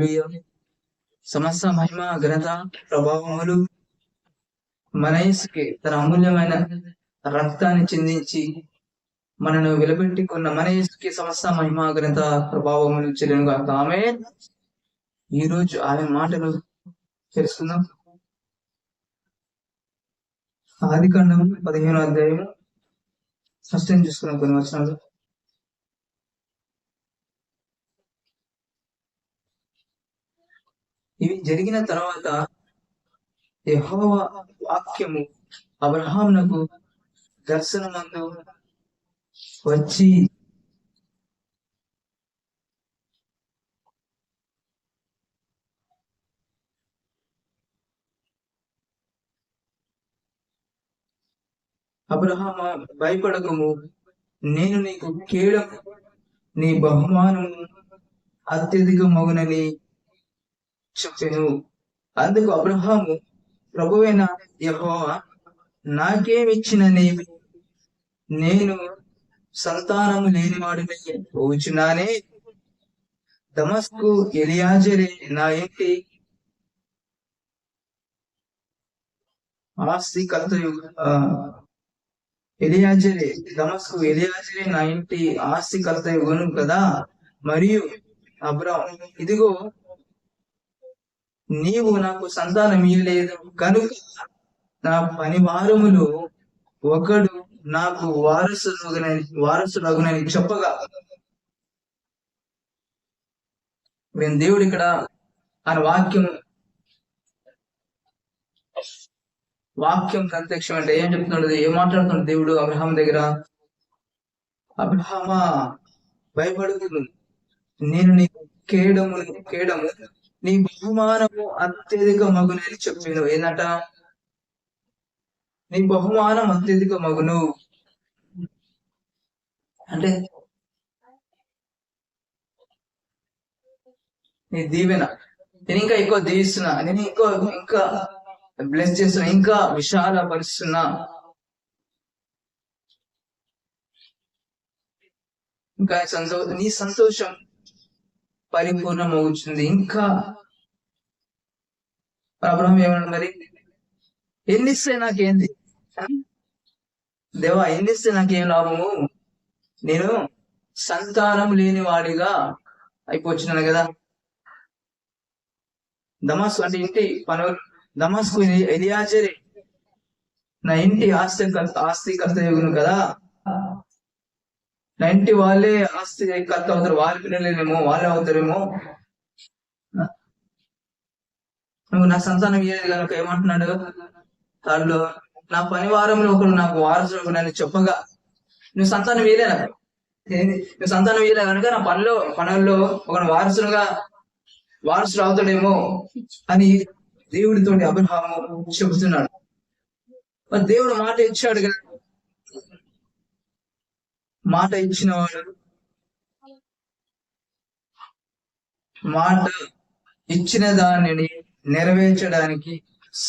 హల్లెలూయా. సమస్త మహిమ ఘనత ప్రభావములు మన యేసుకే తన అమూల్యమైన రక్తాన్ని చిందించి మనను వెలబెట్టుకున్న మన యేసుకే సమస్త మహిమ ఘనత ప్రభావములు చెల్లును గాక. ఆమేన్. ఈ రోజు ఆయన మాటలు తెలుసుకుందాం. ఆదికాండం 15వ అధ్యాయము ఫస్ట్ టైం చూసుకున్నాం కొన్ని వచనాలు. ఇవి జరిగిన తర్వాత యెహోవా వాక్యము అబ్రహామునకు దర్శనమందు వచ్చి అబ్రహామ భయపడకము, నేను నీకు కేడము, నీ బహుమానము అత్యధికమగునని చెప్పెను. అందుకు అబ్రహాము, ప్రభువైన యెహోవా నాకేమిచ్చిన నీవు, నేను సంతానము లేనివాడిని పోచున్నానే. దమస్కు ఎలియాజరే నా ఇంటి ఆస్తికర్తయు దమస్కు ఎలియాజరే నా ఇంటి ఆస్తికర్తయును కదా. మరియు అబ్రాహాము, ఇదిగో నీవు నాకు సంతానం ఇయ్యలేదు కనుక నా పనివారములో ఒకడు నాకు వారసుడగునని చెప్పగా, మేము దేవుడు ఇక్కడ ఆయన వాక్యం ప్రత్యక్షం అంటే ఏం చెప్తున్నాడు, ఏం మాట్లాడుతున్నాడు దేవుడు అబ్రహాం దగ్గర? అబ్రహామా భయపడుతుంది, నేను నీకు కేడము నీ బహుమానము అత్యధిక మగునని చెప్పాను. ఏంటంట? నీ బహుమానం అత్యధిక మగును అంటే నీ దీవెన, నేను ఇంకా ఎక్కువ దీవిస్తున్నా, నేను ఇంకా బ్లెస్ చేస్తున్నా, ఇంకా విశాలపరుస్తున్నా, ఇంకా నీ సంతోషం పరిపూర్ణమవుతుంది. ఇంకా అబ్రహాం ఏమన్నా, మరి ఎన్నిస్తే నాకేంది దేవా, ఎన్నిస్తే నాకేం లాభము, నేను సంతానం లేని వాడిగా అయిపోతున్నాను కదా. దమస్కు అంటే ఇంటి పనులు, దమస్కు ఎలియాజరే నా ఇంటి ఆస్తికర్తయును కదా. నా ఇంటి వాళ్ళే ఆస్తికర్త అవుతారు, వాళ్ళ పిల్లలేమో వాళ్ళే అవుతారేమో. నువ్వు నా సంతానం ఇయ్యేది కనుక ఏమంటున్నాడు వాళ్ళు, నా పనివారంలో ఒకడు నాకు వారసుడు నన్ను చెప్పగా, నువ్వు సంతానం ఇయ్యలే, నువ్వు సంతానం ఇయ్యలే కనుక నా పనుల్లో ఒకడు వారసుడు అవుతాడేమో అని దేవుడితోటి అబ్రహాము చెబుతున్నాడు. మరి దేవుడు మాట ఇచ్చాడు కదా, మాట ఇచ్చిన వాడు, మాట ఇచ్చిన దానిని నెరవేర్చడానికి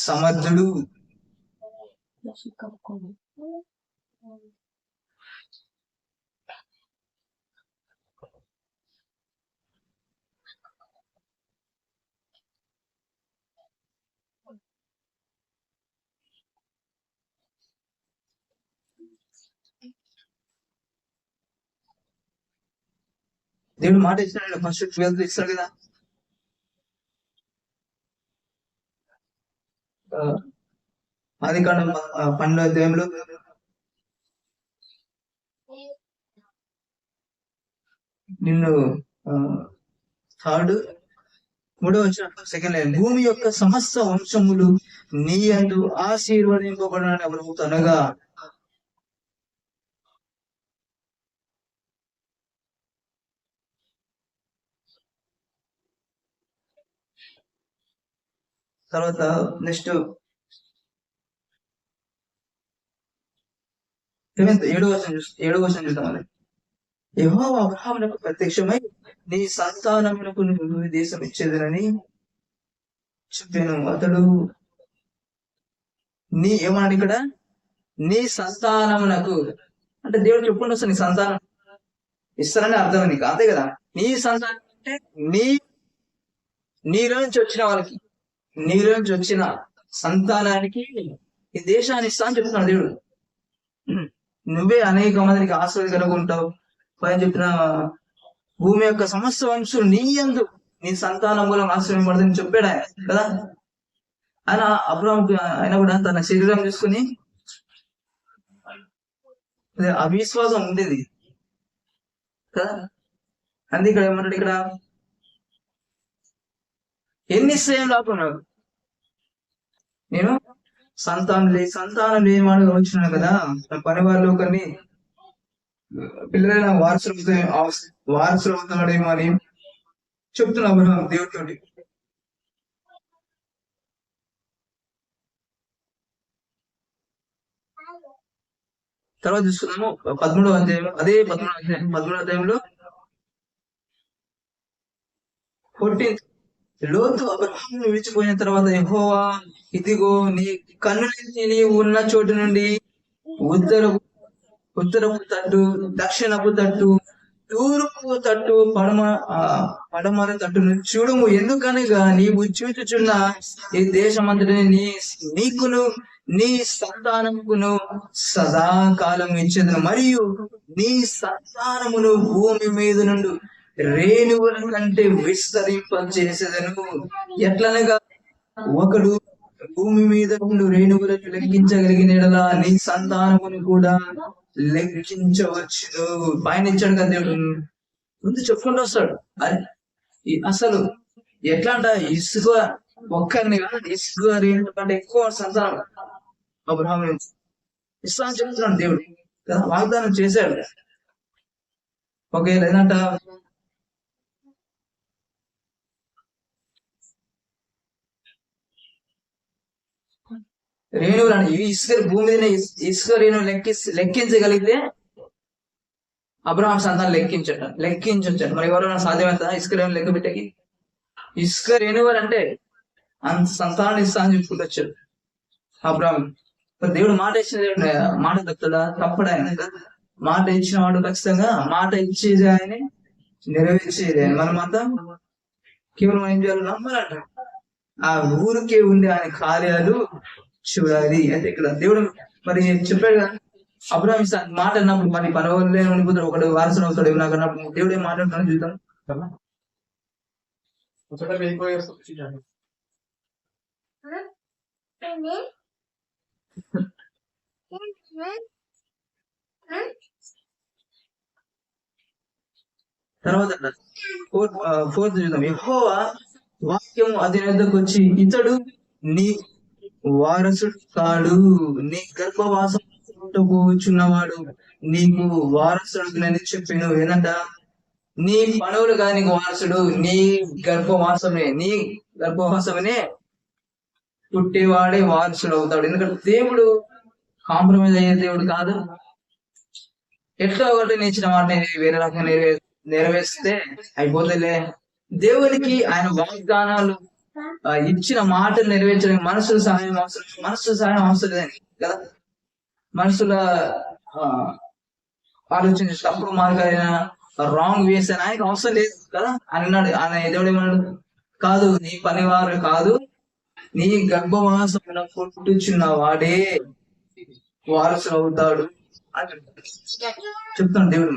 సమర్థుడు. దేవుడు మాట ఇచ్చినాడు, ఫస్ట్ 12 ఇస్తాడు కదా. ఆదికాండం 12వ అధ్యాయంలో నిన్ను 3వ సెకండ్ లైన్, భూమి యొక్క సమస్త వంశములు నీ యందు ఆశీర్వదింపబడని ప్రభువు అనగా, తర్వాత నెక్స్ట్ 7వ వచనం చూద్దాం. యెహోవా అబ్రహామునకు ప్రత్యక్షమై, నీ సంతానమునకు నువ్వు దేశం ఇచ్చేదనని చెప్పాను. అతడు ఏమన్నాడు ఇక్కడ? నీ సంతానమునకు అంటే దేవుడు చెప్పుకుంటూ వస్తా, నీ సంతానం ఇస్తానని అర్థం నీకు, అంతే కదా. నీ సంతానం అంటే నీలో నుంచి వచ్చిన వాళ్ళకి, నీలో నుంచి వచ్చిన సంతానానికి ఈ దేశాన్ని ఇస్తా అని చెప్తున్నాడు దేవుడు. నువ్వే అనేక మందికి ఆశ్రయం కనుగొంటావు. పైన చెప్పిన భూమి యొక్క సమస్త వంశులు నీ యందు నీ సంతానం మూలం ఆశ్రయం పడుతుందని చెప్పాడు ఆయన కదా. ఆయన అబ్రాహాముకి ఆయన కూడా తన శరీరం చూసుకుని అవిశ్వాసం ఉండేది కదా. అందుకే ఇక్కడ ఏమంటాడు, ఇక్కడ ఎన్ని శ్రేయం రాకున్నాడు, నేను సంతానం లేని వాడుగా వచ్చినాను కదా. పని వాళ్ళు కొన్ని పిల్లలైన వారసులు అవుతాడేమో అని చెప్తున్నా అబ్రహాం దేవుడితోటి. తర్వాత చూసుకున్నాము 13వ అధ్యాయం, అదే 13వ అధ్యాయంలో 14 లోతు అబ్రహామును విడిచిపోయిన తర్వాత యెహోవా ఇదిగో నీ కన్నులెత్తి నీవు ఉన్న చోటు నుండి ఉత్తరపు తట్టు, దక్షిణపు తట్టు, తూర్పు తట్టు, పడమర తట్టును చూడుము. ఎందుకనగా నీవు చూచుచున్న ఈ దేశమంతటిని నీకును నీ సంతానముకును సదాకాలం ఇచ్చేదను, మరియు నీ సంతానమును భూమి మీద నుండి రేణువుల కంటే విస్తరింపచేసేదను. ఎట్లనగా ఒకడు భూమి మీద నుండి రేణువులను లెక్కించగలిగిన నీ సంతానమును కూడా లెక్కించవచ్చు. పైన ఇచ్చాడు కదా దేవుడు, ముందు చెప్పుకుంటూ వస్తాడు. అరే అసలు ఎట్లా అంట, ఇసుక ఒక్కరిని కాదు, ఇసుక రేణువుల కంటే ఎక్కువ సంతానం అబ్రహాము ఇస్తా అని చెప్తున్నాడు దేవుడు కదా, వాగ్దానం చేశాడు. ఒకవేళ ఏంటంట రేణువులు ఇసుక భూమి మీద ఇసుక రేణువు లెక్కించగలిగితే అబ్రహాం సంతానం లెక్కించొచ్చాడు. మరి ఎవరైనా సాధ్యమవుతుందా ఇసుక రేణువు లెక్క పెట్టకి? ఇసుక రేణువులు అంటే అంత సంతానాన్ని ఇస్తా అని చెప్పుకుంటూ వచ్చాడు అబ్రహాం. దేవుడు మాట ఇచ్చిన దేవుడు మాట తప్పుడా? తప్పడు ఆయన. మాట ఇచ్చిన వాడు ఖచ్చితంగా మాట ఇచ్చేది ఆయన, నెరవేర్చేది ఆయన. మనమంతా కేవలం ఏం చేయాలి? నమ్మాలంట. ఆ ఊరికే ఉండే ఆయన కార్యాలు చూడాలి. అయితే ఇక్కడ దేవుడు మరి చెప్పాడు కదా, అబ్రహాం మాట అన్నప్పుడు మరి పనవలే ఉండిపోతాడు, ఒకటి వారసుడు అవుతాడు నాకు అన్నప్పుడు దేవుడు ఏం మాట్లాడుతాను చూద్దాం. తర్వాత 4th చూద్దాం. యెహోవా వాక్యం అతని వద్దకు వచ్చి, ఇతడు నీ వారసుడు కాడు, నీ గర్భవాసం కూర్చున్నవాడు నీకు వారసుడు చెప్పాను. ఏంటంట, నీ పనులుగా నీకు వారసుడు, నీ గర్భవాసమే పుట్టేవాడే వారసుడు అవుతాడు. ఎందుకంటే దేవుడు కాంప్రమైజ్ అయ్యే దేవుడు కాదు. ఎట్లా ఒకటి నేర్చిన మాట వేరే రకంగా నెరవేరిస్తే అయిపోతేలే. దేవునికి ఆయన వాగ్దానాలు ఇచ్చిన మాటలు నెరవేర్చడానికి మనుషుల సహాయం అవసరం లేదని కదా. మనుషుల ఆలోచించే తప్పుడు మార్గాలైన రాంగ్ వేస్ అని ఆయనకు అవసరం లేదు కదా అని అన్నాడు. ఆయన దేవుడు ఏమన్నాడు, కాదు నీ పనివారు కాదు, నీ గర్భవాసం పుట్టుచున్న వాడే వారసులు అవుతాడు అని చెప్తాను దేవుడు.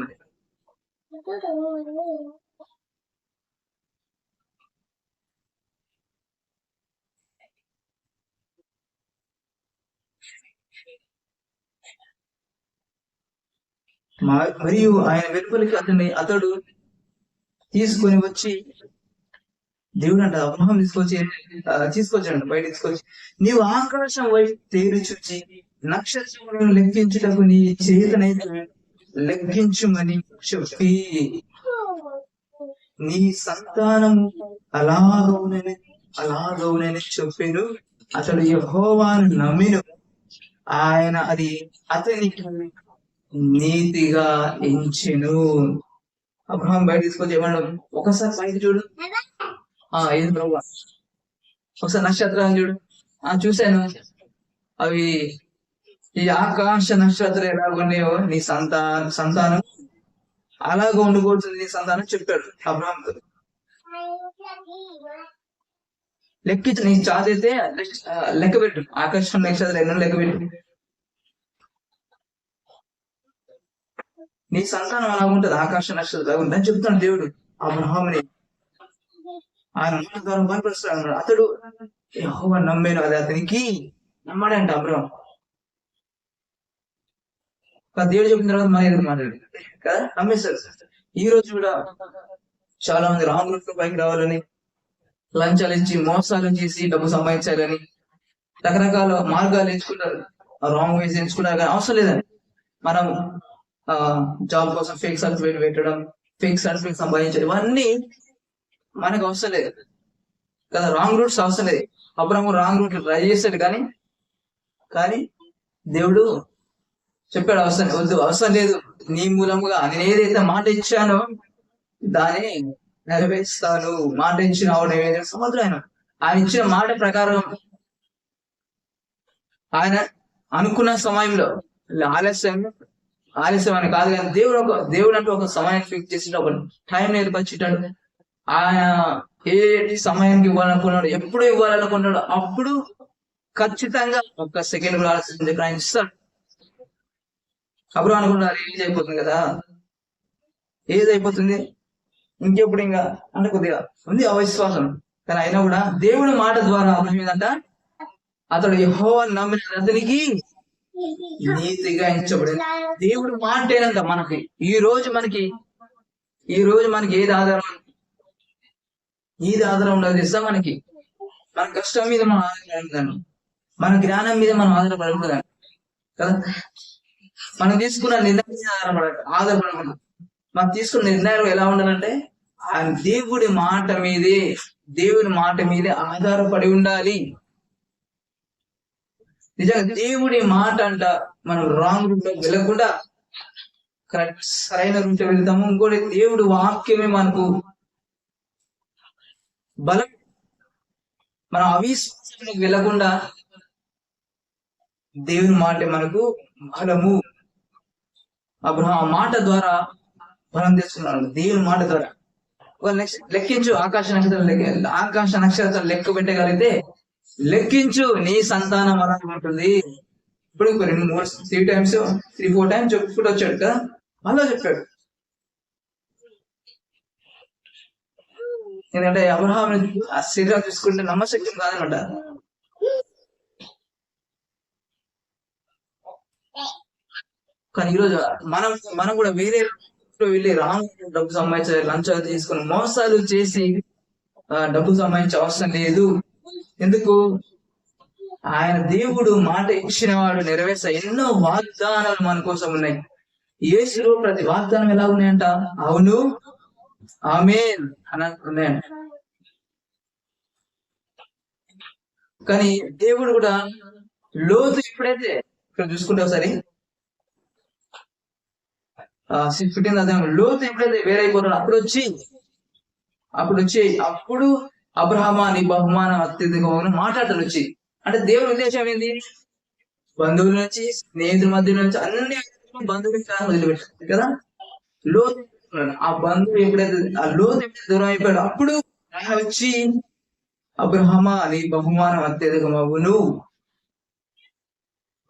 మరి మరియు ఆయన వెలుపలికి అతడు తీసుకొని వచ్చి, దేవుడు అంట అబ్రహాం తీసుకొచ్చాడు బయట తీసుకొచ్చి, నీవు ఆకాశం వైపు తేరు చూచి నక్షత్రములను లెక్కించుటకు నీ చేతనైతే లెక్కించుమని చెప్పి, నీ సంతానము అలాగవునని చెప్పాను. అతడు యెహోవాను నమ్మిను, ఆయన అది అతనికి నీతిగా ఎంచెను. అబ్రహాం బయట తీసుకొచ్చి ఏమన్నాడు, ఒకసారి పైకి చూడు, ఏది ప్రభు, ఒకసారి నక్షత్రాన్ని చూడు. చూశాను, అవి ఈ ఆకాశ నక్షత్రాలు ఎలాగున్నాయో నీ సంతానం అలాగ ఉండిపోతుంది నీ సంతానం చెప్పాడు అబ్రహాంతో. లెక్కించు, నీ చాదైతే లెక్క పెట్టు, ఆకాశం నక్షత్రాలు ఎన్నో లెక్క పెట్టు. నీ సంతానం అలా ఉంటది, ఆకాశ నక్షత్రాలు ఉందని చెప్తున్నాడు దేవుడు అబ్రహాముని. ఆయన మాట ద్వారా బలపరుస్తాడు. అతడు యెహోవా నమ్మాను, అది అతనికి నమ్మాడంట అబ్రహాం. దేవుడు చెప్పిన తర్వాత మన ఎదురు మాట్లాడు కదా, నమ్మేస్తారు. ఈ రోజు కూడా చాలా మంది రాంగ్ రూట్ లో పైకి రావాలని, లంచాలు ఇచ్చి మోసాలు చేసి డబ్బు సంపాదించాలని రకరకాల మార్గాలు ఎంచుకుంటారు, రాంగ్ వేస్ ఎంచుకుంటారు. కానీ అవసరం లేదని మనం జాబ్ కోసం ఫేక్ సర్టిఫికేట్ పెట్టడం, ఫేక్ సర్టిఫికేట్ సంపాదించడం, ఇవన్నీ మనకు అవసరం లేదు కదా. రాంగ్ రూట్స్ అవసరం లేదు. అప్పుడు రాంగ్ రూట్ ట్రై చేస్తాడు, కానీ దేవుడు చెప్పాడు అవసరం వద్దు, అవసరం లేదు, నీ మూలంగా నేను ఏదైతే మాట ఇచ్చానో దాన్ని నెరవేరుస్తాను. మాట ఇచ్చిన ఆవిడ సముద్రం ఆయన ఇచ్చిన మాట ప్రకారం ఆయన అనుకున్న సమయంలో ఆలస్యం అని కాదు, కానీ దేవుడు అంటూ ఒక సమయాన్ని ఫిక్స్ చేసి ఒక టైం ఏర్పరిచేటాడు. ఆయన ఏ సమయానికి ఇవ్వాలనుకున్నాడు, ఎప్పుడు ఇవ్వాలనుకున్నాడు, అప్పుడు ఖచ్చితంగా ఒక్క సెకండ్ కూడా ఆలోచించి ఆయన ఇస్తాడు. అప్పుడు అనుకున్నారు ఏజ్ అయిపోతుంది కదా, ఏజ్ అయిపోతుంది ఇంకెప్పుడు ఇంకా అంటే కొద్దిగా ఉంది అవిశ్వాసం. కానీ అయినా కూడా దేవుడి మాట ద్వారా అర్థమైందంట, అతడు యెహోవా నమ్మిన అతనికి నీతిగా ఎంచబడింది. దేవుడు మాటేనంట మనకి. ఈ రోజు మనకి ఏది ఆధారం ఉండదు ఇస్తాం. మనకి మన కష్టం మీద మనం ఆధారపడుతుందని, మన జ్ఞానం మీద మనం ఆధారపడుతుందని కదా. మనం తీసుకున్న నిర్ణయం మీద ఆధారపడకూడదు. మనం తీసుకున్న నిర్ణయాలు ఎలా ఉండాలంటే ఆ దేవుడి మాట మీదే ఆధారపడి ఉండాలి. నిజంగా దేవుడి మాట అంట మనం రాంగ్ రూట్ లో వెళ్ళకుండా కరెక్ట్ సరైన రూట్ లో వెళ్తాము. ఇంకోటి దేవుడి వాక్యమే మనకు బలం. మనం అవిశ్వాసానికి వెళ్ళకుండా దేవుని మాట మనకు బలము. అబ్రహాము మాట ద్వారా బలం తెచ్చుకున్నాడు, దేవుని మాట ద్వారా. లెక్కించు ఆకాశ నక్షత్రాలు లెక్క పెట్టగలిగితే లెక్కించు, నీ సంతానం అలా ఉంటుంది. ఇప్పుడు 3-4 టైమ్స్ చెప్పుకుంటూ వచ్చాడు కదా, మళ్ళా చెప్పాడు. ఎందుకంటే అబ్రహాము ఆ శరీరం చూసుకుంటే నమ్మశక్యం కాదనమాట. కానీ ఈరోజు మనం కూడా వేరే వెళ్ళి రాంగ్ డబ్బు సంపాదించే లంచాలు తీసుకుని మోసాలు చేసి డబ్బు సంపాదించే అవసరం లేదు. ఎందుకు? ఆయన దేవుడు మాట ఇచ్చిన వాడు నెరవేర్చ ఎన్నో వాగ్దానాలు మన కోసం ఉన్నాయి. యేసులో ప్రతి వాగ్దానం ఎలా ఉన్నాయంట? అవును ఆమేన్ అని ఉన్నాయంట. కానీ దేవుడు కూడా లోతు ఎప్పుడైతే ఇక్కడ చూసుకుంటే ఒకసారి 15th అధ్యాయం, లోతు ఎప్పుడైతే వేరైపోతాడు అప్పుడు అబ్రహామా నీ బహుమానం అత్యధికంగా మాట్లాడతాడు వచ్చి. అంటే దేవుని ఉద్దేశం ఏంది? బంధువుల నుంచి, స్నేహితుల మధ్య నుంచి, అన్ని బంధువులకి వదిలిపెట్టాడు కదా. లోతు ఆ లోతు ఎప్పుడైతే దూరం అయిపోయాడు అప్పుడు ఆయన వచ్చి అబ్రహామా నీ బహుమానం అత్యధికమవును.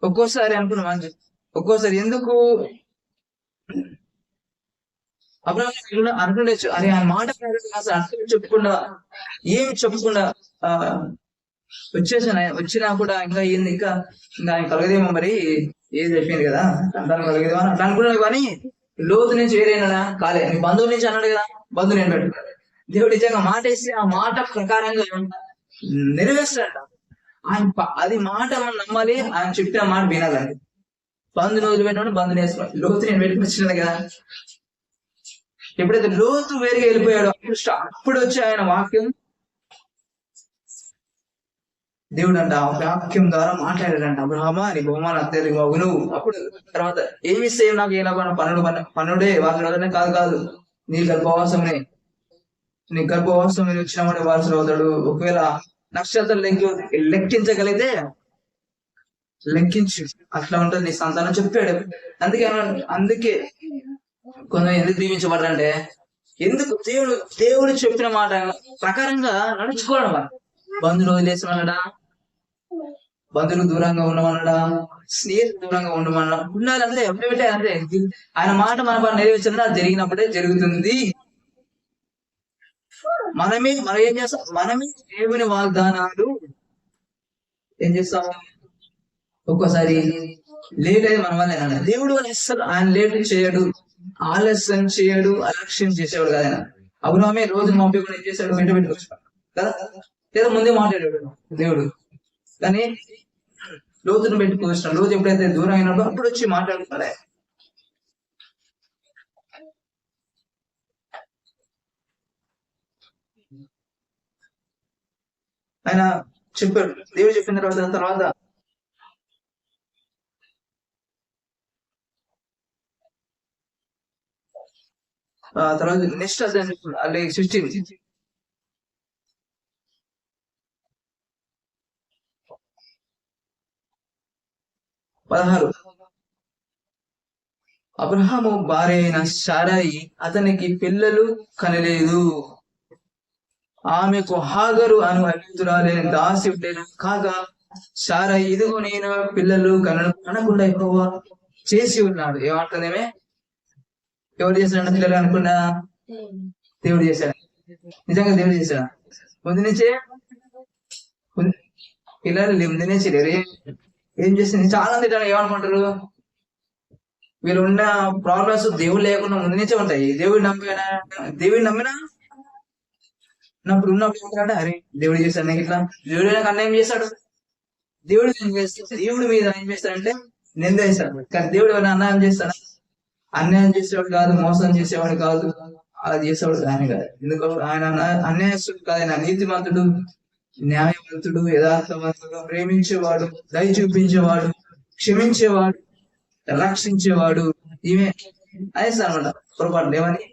ఒక్కోసారి అనుకున్నాం, ఒక్కోసారి ఎందుకు అబ్రహాం అనుకుండొచ్చు, అరే ఆయన మాట అర్థం చెప్పకుండా ఏమి చెప్పకుండా వచ్చినా కూడా ఇంకా ఆయన కలగదేమో, మరి ఏది అయిపోయింది కదా సంతానం కలగదేమో అని అట్లా అనుకున్నాడు. కానీ లోతు నుంచి వేరేనా కాలే, నీ బంధువుల నుంచి అన్నాడు కదా, బంధువు నేను పెట్టు. దేవుడు నిజంగా మాట వేసి ఆ మాట ప్రకారంగా నెరవేర్చాడంట. అది మాట మనం నమ్మాలి, ఆయన చెప్పిన మాట వినాలండి. బంధుని వదిలిపెట్టినప్పుడు బంధుని వేసుకోవాలి. లోతు నేను పెట్టుకొచ్చినాను కదా. ఎప్పుడైతే లోతు వేరుగా వెళ్ళిపోయాడు అప్పుడు వచ్చి ఆయన వాక్యం, దేవుడు అంట ఆ వాక్యం ద్వారా మాట్లాడాడంట, అబ్రహామా నీ బహుమానం అత్యధికమవును. అప్పుడు తర్వాత ఏమి సేమ్ నాకు ఎలా పన్నుడే వారసుడు కాదు, నీ గర్భవాసమే వచ్చిన వాడే వారసుడు అవుతాడు. ఒకవేళ నక్షత్రం లెక్కించగలిగితే లెక్కించు, అట్లా ఉంటుంది నీ సంతానం చెప్పాడు. అందుకే కొందరు ఎందుకు దీవించబడ్డారంటే, ఎందుకు దేవుడు చెప్పిన మాట ప్రకారంగా నడుచుకోవడం. బంధువులు వదిలేసిమన్నాడా, బంధువులు దూరంగా ఉండమన్నాడా, స్నేహితులు దూరంగా ఉండమన్నా, ఉండాలంటే ఎప్పుడేమిటే అంటే ఆయన మాట మన పని నెరవేర్చిందా జరిగినప్పుడే జరుగుతుంది. మనం ఏం చేస్తాం, మనమే దేవుని వాగ్దానాలు ఏం చేస్తాము, ఒక్కోసారి లేట్ అయితే మన వల్ల దేవుడు అసలు ఆయన లేట్ చేయడు, ఆలస్యం చేయడు, అలక్ష్యం చేసేవాడు కదా ఆయన. అబ్రాహామే రోజు పంపించకుండా ఏం చేశాడు, వెంట పెట్టుకొచ్చాడు కదా, లేదా ముందే మాట్లాడాడు దేవుడు. కానీ లోతును పెట్టుకొచ్చాడు, రోజు ఎప్పుడైతే దూరం అయినప్పుడు అప్పుడు వచ్చి మాట్లాడుతున్నాడే. ఆయన చెప్పాడు, దేవుడు చెప్పిన తర్వాత తర్వాత నెక్స్ట్ అలాగే 16 16 అబ్రహాము భార్య అయిన శారాయి అతనికి పిల్లలు కనలేదు, ఆమెకు హాగరు అను అభివృద్ధురాలైన దాసి ఉండేను కాగా శారాయి ఇదిగో నేను పిల్లలు కనకుండా ఎక్కువ చేసి ఉన్నాడు. ఏమంటుందేమే, ఎవరు చేశాడు పిల్లలు అనుకున్నా, దేవుడు చేశాడు. నిజంగా దేవుడు చేశాడు. ముందు నుంచే పిల్లలు ముందు నుంచి ఏం చేసింది. చాలా మంది ఏమనుకుంటారు, వీళ్ళు ఉన్న ప్రాబ్లమ్స్ దేవుడు లేకుండా ముందు నుంచే ఉంటాయి. దేవుడు నమ్మినా ఉన్నప్పుడు అరే దేవుడు చేశాడు నాకు ఇట్లా, దేవుడు నాకు అన్యాయం చేశాడు, దేవుడి మీద ఏం చేస్తాడంటే నింద వేస్తాడు. కానీ దేవుడు ఎవరైనా అన్యాయం చేస్తాడా, అన్యాయం చేసేవాడు కాదు, మోసం చేసేవాడు కాదు, అలా చేసేవాడు ఆయన కాదు. ఎందుకంటే ఆయన అన్యాయస్తుడు కాదు, ఆయన నీతిమంతుడు, న్యాయవంతుడు, యథార్థవంతుడు, ప్రేమించేవాడు, దయ చూపించేవాడు, క్షమించేవాడు, రక్షించేవాడు. ఈమె అనేసి అనమాట పొరపాటు ఏమని,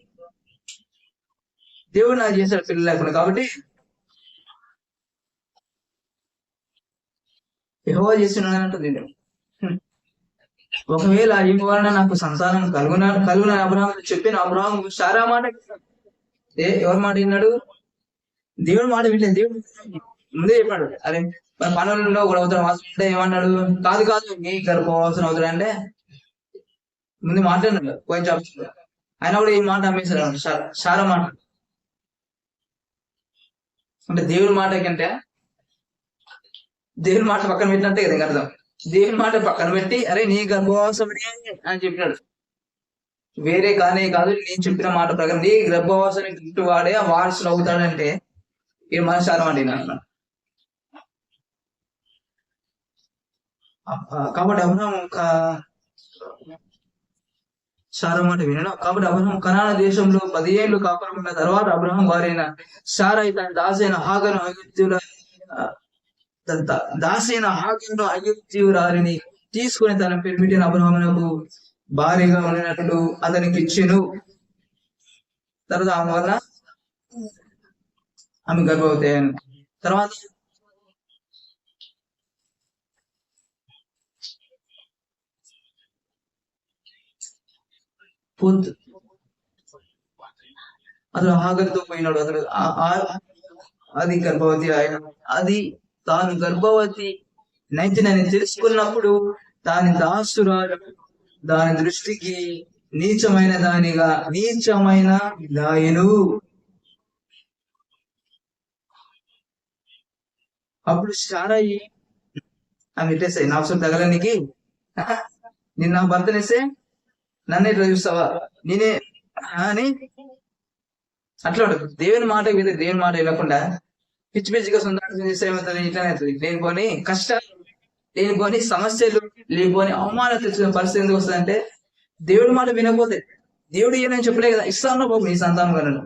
దేవుడు నాకు చేశాడు పిల్లలు లేకుండా. కాబట్టి యెహోవా చేస్తున్నాడంటుంది. ఒకవేళ ఈ వలన నాకు సంతానం కలుగున అబ్రహాము చెప్పిన అబ్రహాము శారా మాట ఎవరి మాట విన్నాడు, దేవుడు మాట వినలేదు. దేవుడు ముందే చెప్పాడు, అరే మన పనులలో కూడా అవసరం అంటే ఏమన్నాడు, కాదు నీ గర్భవసరం అవుతాడు అంటే ముందు మాట్లాడినాడు పోయి చెప్తాడు. ఆయన కూడా ఈ మాట అమ్మేశాడు, శారా మాట. అంటే దేవుడి మాట కంటే దేవుని మాట పక్కన పెట్టినట్టే కదా అర్థం. దేవుని మాట పక్కన పెట్టి అరే నీ గర్భవాసం అని చెప్పినాడు, వేరే కానే కాదు, నేను చెప్పిన మాట ప్రకారం నీ గర్భవాసాన్ని ఇంటి వాడే ఆ వారసులు అవుతాడంటే ఈ మనసారం అండి నాకు. కాబట్టి అబ్రహాము శారా మాట వినడం. కాబట్టి అబ్రహాం కనాన దేశంలో 10 ఏళ్ళు కాపాడుకున్న తర్వాత అబ్రహాం వారైన శారయి తన దాసైన హాగరు అగిత్యురాలిని తీసుకుని తన పెరిమిటిన అబ్రహామునకు భార్యగా ఉన్నట్లు అతనికి ఇచ్చెను. తర్వాత ఆమె వల్ల ఆమె గర్భవతి అయ్యాను. తర్వాత అతను హాగరుతో పోయినాడు. అతను అది గర్భవతి ఆయన, అది తాను గర్భవతి నైతినని తెలుసుకున్నప్పుడు దాని దాసురాలు దాని దృష్టికి నీచమైన దాయను. అప్పుడు శారయి ఆమె ఇట్టేస్తాయి, నా అవసరం తగలనికి నిన్న నా భర్తనేస్తే నన్ను ఇట్లా చూస్తావా నేనే అని అట్లా ఉండదు. దేవుని మాట మీద దేవుని మాట వెళ్ళకుండా పిచ్చి పిచ్చిగా సుందరం చేస్తే ఏమవుతుంది, ఇట్లానే అవుతుంది. లేనిపోని కష్టాలు, లేనిపోని సమస్యలు, లేనిపోని అవమానాలు తెచ్చిన పరిస్థితి ఎందుకు వస్తుందంటే దేవుడి మాట వినకపోతే. దేవుడు ఏమైనా చెప్పలే కదా, ఇస్తాను బాబు నీ సంతానం కను,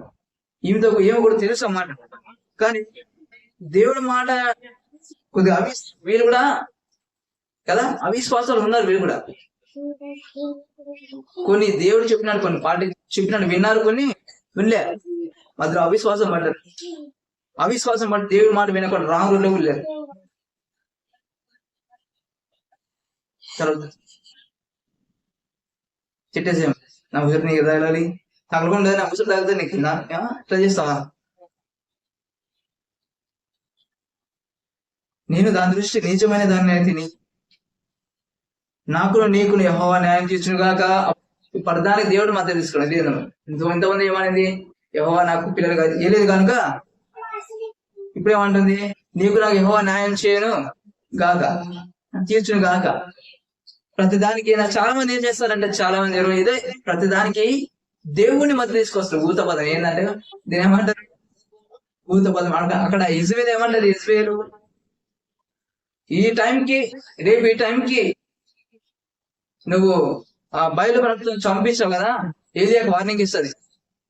ఈమెతో ఏమో కూడా తెలుసు అన్నమాట. కానీ దేవుడి మాట కొద్దిగా వీళ్ళు కూడా కదా అవిశ్వాసాలు ఉన్నారు. వీళ్ళు కూడా కొన్ని దేవుడు చెప్పినాడు, కొన్ని పార్టీ చెప్పినాడు విన్నారు, కొన్ని వినలే, మధ్యలో అవిశ్వాసం పడ్డారు. అవిశ్వాసం పడి దేవుడి మాట వినకుండా రాంగ్ రూల్లో వెళ్ళారు. తర్వాత చిట్టేసేం నా ఉసిరి నీకు తగలాలి, తగలకుండా నా ఉసిరి తగిలితే నీకు ఇట్లా చేస్తావా, నేను దాని దృష్టి నీచమైన దాన్ని తిని నాకు నీకు యెహోవా న్యాయం తీర్చును గాక. పడదానికి దేవుడు మధ్య తీసుకున్నది. ఇంతమంది ఏమనింది, యెహోవా నాకు పిల్లలు ఏలేదు కనుక ఇప్పుడు ఏమంటుంది, నీకు నాకు యెహోవా న్యాయం చేయను గాక, తీర్చును గాక. ప్రతిదానికి చాలా మంది ఏం చేస్తారంటే, చాలా మంది ఇదే ప్రతిదానికి దేవుణ్ణి మధ్య తీసుకొస్తారు. భూత పదం ఏంటంటే దీని ఏమంటారు, భూత పదం. అక్కడ ఇజ్రాయేల్ ఏమంటది, ఇజ్రాయేలు ఈ టైంకి రేపు ఈ టైంకి నువ్వు బయలు ప్రభుత్వం చంపించావు కదా, ఏలియాకి వార్నింగ్ ఇస్తుంది.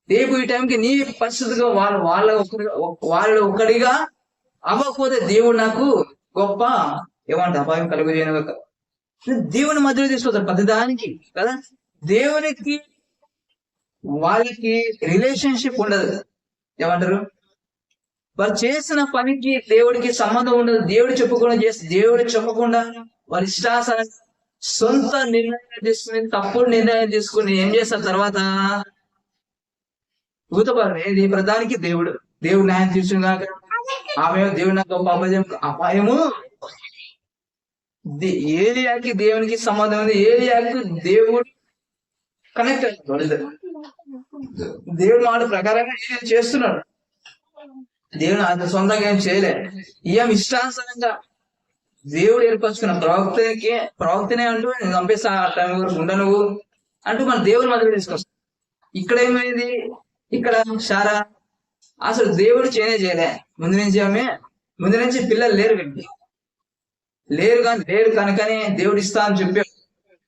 రేపు ఈ టైంకి నీ పరిస్థితిగా వాళ్ళు ఒక్కడిగా అవ్వకపోతే దేవుడు నాకు గొప్ప ఏమంట అపాయం కలుగుజేయను. దేవుని మధ్యలో తీసుకొస్తారు ప్రతిదానికి కదా. దేవునికి వాళ్ళకి రిలేషన్షిప్ ఉండదు. ఏమంటారు, వారు చేసిన పనికి దేవుడికి సంబంధం ఉండదు. దేవుడు చెప్పకుండా వారి ఇష్టాసనం సొంత నిర్ణయం తీసుకుని, తప్పుడు నిర్ణయం తీసుకుని ఏం చేస్తారు తర్వాత భూతపరం ఏది ప్రధానికి దేవుడు న్యాయం తీర్చును కాక. ఆమె దేవుడు నాకు గొప్ప అపాయము. ఏలియాకి దేవునికి సంబంధం ఉంది. ఏలియాకి దేవుడు కనెక్ట్ అవుతుంది. దేవుడు మాట ప్రకారంగా చేస్తున్నాడు. దేవుడు అంత సొంతంగా ఏం చేయలే. ఏం ఇష్టానుసారంగా దేవుడు ఏర్పరచుకున్న ప్రవక్తనే అంటూ నేను చంపేస్తా టైం వరకు ఉండ నువ్వు అంటూ మన దేవుని మధ్య తీసుకొస్తాం. ఇక్కడ ఏమైంది, ఇక్కడ శారా అసలు దేవుడు చేయలే. ముందు నుంచి పిల్లలు లేరు కనుకనే దేవుడు ఇస్తా అని చెప్పి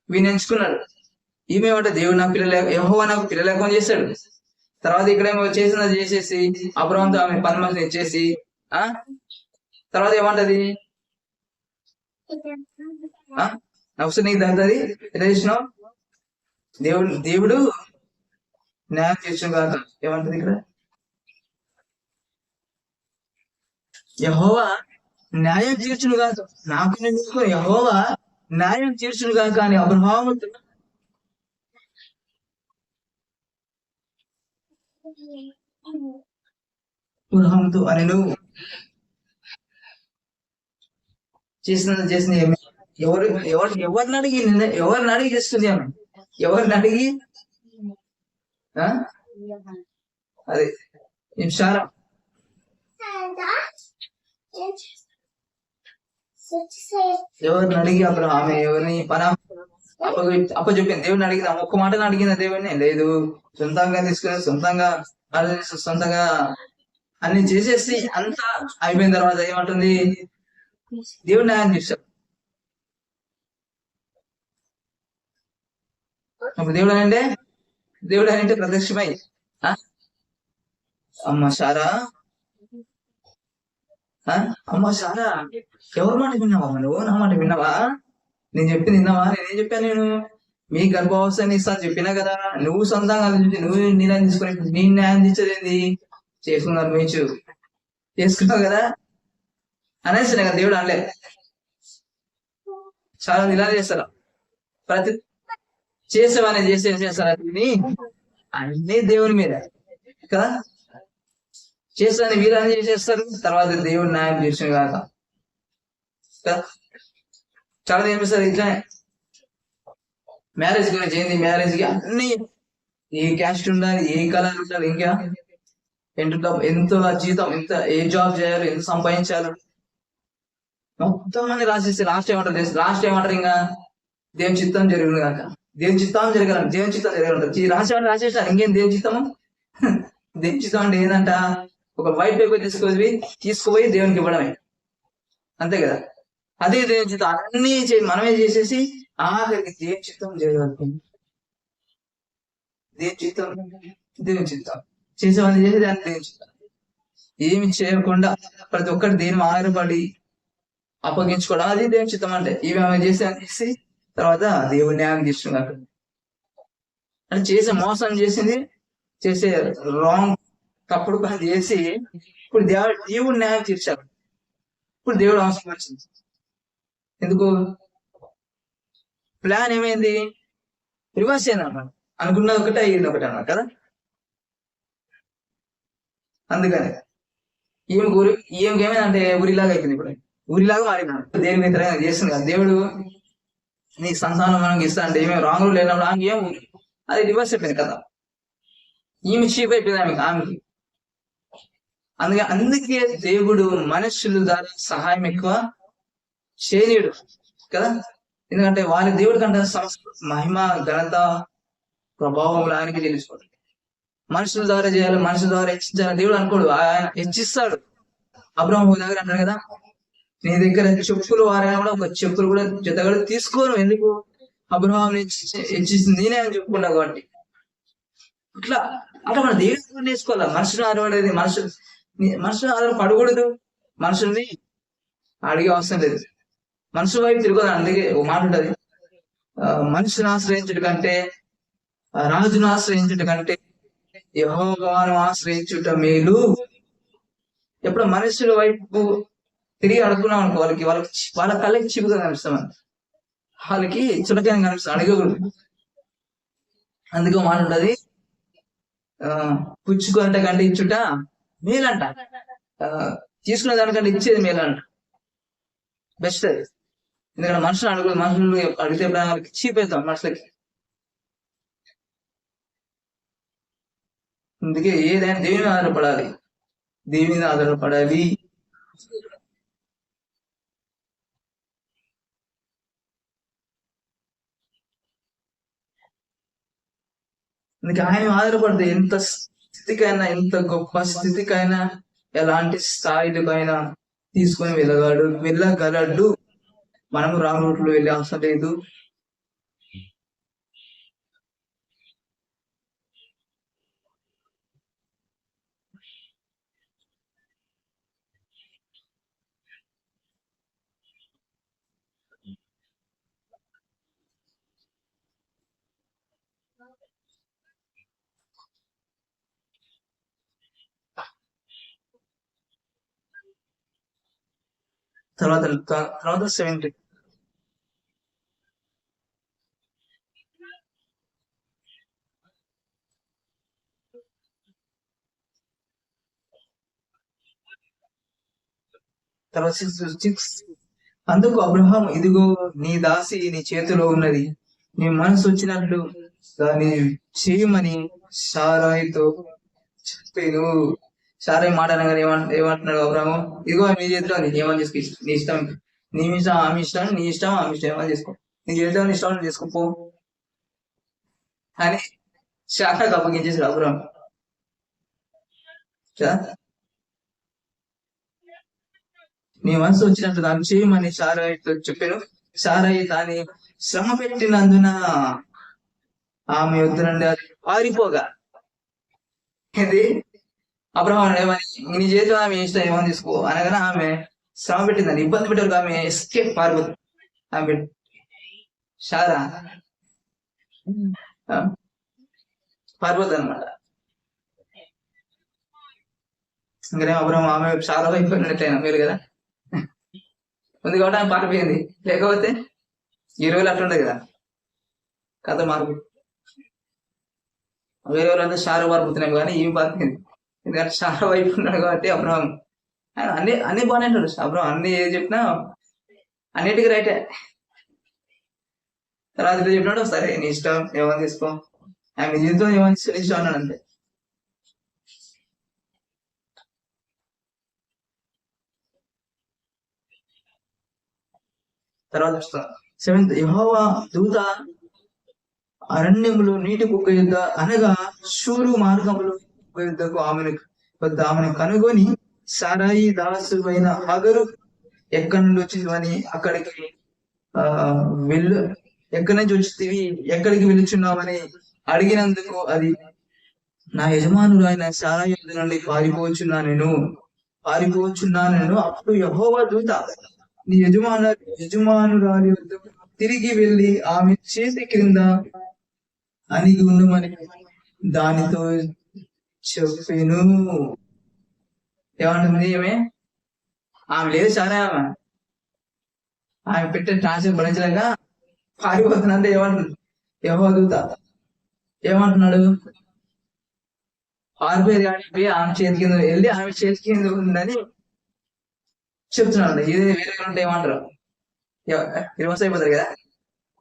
వీని ఎంచుకున్నాడు. ఈమెమంటే దేవుడు నాకు యెహోవా నాకు పిల్లలు లేకుండా చేశాడు. తర్వాత ఇక్కడేమో చేసేసి అబ్రహాంతో ఆమె 10 మందిని ఇచ్చేసి తర్వాత ఏమంటది, నవ్వు నీకు తగ్గుతుంది ఎట్లా చేసినావు, దేవుడు న్యాయం తీర్చును కాక. ఏమంటది ఇక్కడ, యెహోవా న్యాయం తీర్చును కాక, నాకు నీకు యెహోవా న్యాయం తీర్చును కాక అని అబ్రహాముతో అని నువ్వు చేసిన ఎవరిని అడిగి చేస్తుంది ఆమె, ఎవరిని అడిగి అదే నిమిషారా ఎవరిని అడిగి అప్పుడు ఆమె ఎవరిని అప్పచెప్పింది. దేవుడిని అడిగింది, ఒక్క మాటను అడిగింది దేవుడిని. లేదు, సొంతంగా తీసుకుని సొంతంగా అన్ని చేసేసి అంతా అయిపోయిన తర్వాత ఏమంటుంది, దేవుడు న్యాయం చేశాడు. అప్పుడు దేవుడు అంటే ప్రత్యక్షమై అమ్మ సారా ఎవరి మాట విన్నావా నువ్వు, నా మాట విన్నావా, నేను చెప్పింది విన్నావా, నేనేం చెప్పాను, నేను మీ గర్భావస్థని ఇస్తా చెప్పినా కదా, నువ్వు సొంతంగా ఆలోచించి నువ్వు నిర్ణయం తీసుకుని నీ న్యాయం తీర్చదేంది, చేసుకున్నారు మీచు చేసుకున్నావు కదా అనేసి కదా దేవుడు అనలే. చాలా మంది ఇలా చేస్తారు, ప్రతి చేసేవాని చేస్తారు అన్ని దేవుని మీద కదా, చేస్తాను వీళ్ళని చేసేస్తారు. తర్వాత దేవుడు న్యాయం తీర్చును కాక. చాలా ఏం చేస్తారు ఇట్లా మ్యారేజ్ గురించి ఏంది, మ్యారేజ్ కి అన్ని ఏ క్యాస్ట్ ఉండాలి, ఏ కలర్ ఉండాలి, ఇంకా ఎంత జీతం, ఏ జాబ్ చేయాలి, ఎంత సంపాదించాలి మొత్తం మంది రాసేస్తే లాస్ట్ ఏమంటారు ఇంకా దేవుని చిత్తం జరుగును కాక. దేవుని చిత్తం జరగాలి, దేవుని చిత్తం జరగాలంటారు. ఈ రాసేస్తారు ఇంకేం దేవుని చిత్తము. దేవుని చిత్తం అంటే ఏంటంట, ఒక వైట్ పేపర్ తీసుకుపోయి దేవునికి ఇవ్వడమే, అంతే కదా. అదే దేవుని చిత్తం. అన్ని మనమే చేసేసి ఆఖరికి దేవుని చిత్తం జరగాలి. దేవుని చిత్తం చేసేవాడిని చేసేది అని దేవుని చిత్తం. ఏమి చేయకుండా ప్రతి ఒక్కటి దేని ఆధారపడి అప్పగించుకోవడం, అది దేవుని చిత్తం. అంటే ఇవి ఆమె చేసి తర్వాత దేవుడు న్యాయం తీర్చుకున్నాడు. అంటే చేసే మోసం చేసింది, చేసే రాంగ్ తప్పుడు పని చేసి ఇప్పుడు దేవుడు న్యాయం తీర్చాడు. ఇప్పుడు దేవుడు అవసరం వచ్చింది. ఎందుకు, ప్లాన్ ఏమైంది, రివర్స్ అయింది అన్నమాట. అనుకున్నది ఒకటే అయ్యింది ఒకటి అన్నమాట కదా. అందుకని ఈమెకేమైందంటే ఊరిలాగా అయిపోయింది. ఇప్పుడు ఊరిలాగా మారినాడు. దేని వ్యతిరేకంగా చేస్తుంది కదా దేవుడు. నీ సంతానం మనకి ఇస్తా అంటే ఏమేమి రాంగులు లేనప్పుడు ఆమెకి ఏం అది రివర్స్ అయిపోయింది కదా. ఈమె చీప్ అయిపోయింది ఆమెకి. అందుకే దేవుడు మనుషుల ద్వారా సహాయం ఎక్కువ చేయనీయుడు కదా. ఎందుకంటే వాళ్ళ దేవుడి కంటే మహిమ ఘనత ప్రభావం ఆయనకి తెలుసుకోండి. మనుషుల ద్వారా చేయాలి, మనుషుల ద్వారా హెచ్చించాలి దేవుడు అనుకోడు. ఆయన హెచ్చిస్తాడు. అబ్రహాము దగ్గర అంటాడు కదా, నీ దగ్గర చెప్పులు వారైనా కూడా ఒక చెప్పులు కూడా జతగడ తీసుకోను. ఎందుకు? అబ్రహాం హెచ్చిస్తుంది నేనే అని చెప్పుకున్నా కాబట్టి. అట్లా అట్లా మన దేవుడు నేర్చుకోవాలి. మనుషులు ఆడబడేది మనుషులు ఆధారపడకూడదు. మనుషుల్ని అడిగే అవసరం లేదు. మనుషుల వైపు తిరగదు. అందుకే ఒక మాట ఉంటది, మనుషుని ఆశ్రయించుట కంటే రాజును ఆశ్రయించుట కంటే యెహోవాను ఆశ్రయించుట మేలు. ఎప్పుడు మనుషుల వైపు తిరిగి అడుగుతున్నాం అనుకో, వాళ్ళ కళ్ళకి చిపుగా కనిపిస్తాం, వాళ్ళకి చులకన కనిపిస్తాం, అడగకూడదు. అందుకే మాట ఉంటది, పుచ్చుకుంట కంటే ఇచ్చుట మేలంట, తీసుకునే దానికంటే ఇచ్చేది మేలంట. బెస్ట్ అది. ఎందుకంటే మనుషులు అడుగు, మనుషులు అడిగితే వాళ్ళకి చీప్ అవుతాం మనుషులకి. అందుకే ఏదైనా దేవుని మీద ఆధారపడాలి, దేవుని మీద ఆధారపడాలి. అందుకే ఆయన ఆధారపడితే ఎంత స్థితికైనా, ఎంత గొప్ప స్థితికైనా, ఎలాంటి స్థాయిలకైనా తీసుకొని వెళ్ళగలడు. మనము రాంగ్ రూట్ లో వెళ్ళే అవసరం లేదు. తర్వాత 70 తర్వాత 6. అందుకు అబ్రహాం, ఇదిగో నీ దాసి నీ చేతిలో ఉన్నది, నీ మనసు వచ్చినట్లు దాన్ని చేయమని సారాయితో చెప్పాను. సారాయి మాట అనగానే ఏమంటున్నాడు అబ్రహాము, ఇదిగో నీ చేతిలో నీ ఏమని చేసుకో, నీ ఇష్టం, నీ ఇష్టం ఆమె ఇష్టం, నీ ఇష్టం ఆమె ఇష్టం, ఏమని చేసుకో, నీ చేతిలో నీ ఇష్టం చేసుకోపో అని శాఖకు అప్పగించేసాడు అబ్రహాం. నీ మనసు వచ్చినట్టు దాన్ని చేయమని సారాయితో చెప్పాను. సారాయి దాన్ని శ్రమ పెట్టినందున ఆమె యొద్ద నుండి అది పారిపోగా, ఇది అబ్రహాం ఏమని, నీ చేతిలో ఆమె ఇష్టం ఏమని తీసుకో అనగానే ఆమె శ్రమ పెట్టిందని, ఇబ్బంది పెట్టారు. ఆమె ఎస్కేప్ పారిపోతుంది. ఆమె సారా పారిపోతుంది అనమాట. ఇంకనే అబ్రహాం ఆమె చాలా అయిపోయినట్లయినా మీరు కదా ఉంది కాబట్టి ఆమె పారిపోయింది. లేకపోతే 20 అట్లుండదు కదా కథ మార్పు. వేరే వాళ్ళంతా షారు పారిపోతున్నాయి కానీ ఈమె పారిపోయింది. ఎందుకంటే షారు వైపు ఉన్నాడు కాబట్టి అబ్రహాం ఆయన అన్ని బాగానే అంటాడు. అబ్రహాం అన్ని ఏది చెప్పినా అన్నిటికీ రైటే. తర్వాత చెప్పినాడు, సరే నీ ఇష్టం ఏమని తీసుకో, ఆమె జీవితం ఏమని ఇష్టం అన్నాడు అంతే. తర్వాత 7. యెహోవా దూత అరణ్యములు నీటి కుక్క యుద్ధ అనగా శూరు మార్గములు యుద్ధకు ఆమెను కనుగొని, సారాయి దాసు అయిన హగరు ఎక్కడి నుండి వచ్చిందని అక్కడికి ఎక్కడి నుంచి వచ్చితివి, ఎక్కడికి వెళుచున్నామని అడిగినందుకు అది, నా యజమానుడు ఆయన సారాయి యుద్ధ నుండి పారిపోవచ్చున్నాను. అప్పుడు యెహోవా దూత, నీ యజమానురాలి వద్దకు తిరిగి వెళ్ళి ఆమె చేతి క్రింద అణిగి ఉండమని దానితో చెప్పాను. ఏమంటుంది ఆమె లేదు సరే, ఆమె పెట్టే ట్రాన్స్ఫర్ భరించలేక పారిపోతున్నంటే ఏమంటుంది యెహోవా దూత ఏమంటున్నాడు, పారిపోయేది కానీ ఆమె చేతి కింద వెళ్ళి ఆమె చేతి కింద ఉందని చెప్తున్నాడు. ఇది వేరే ఉంటే ఏమంటారు, రివర్స్ అయిపోతారు కదా.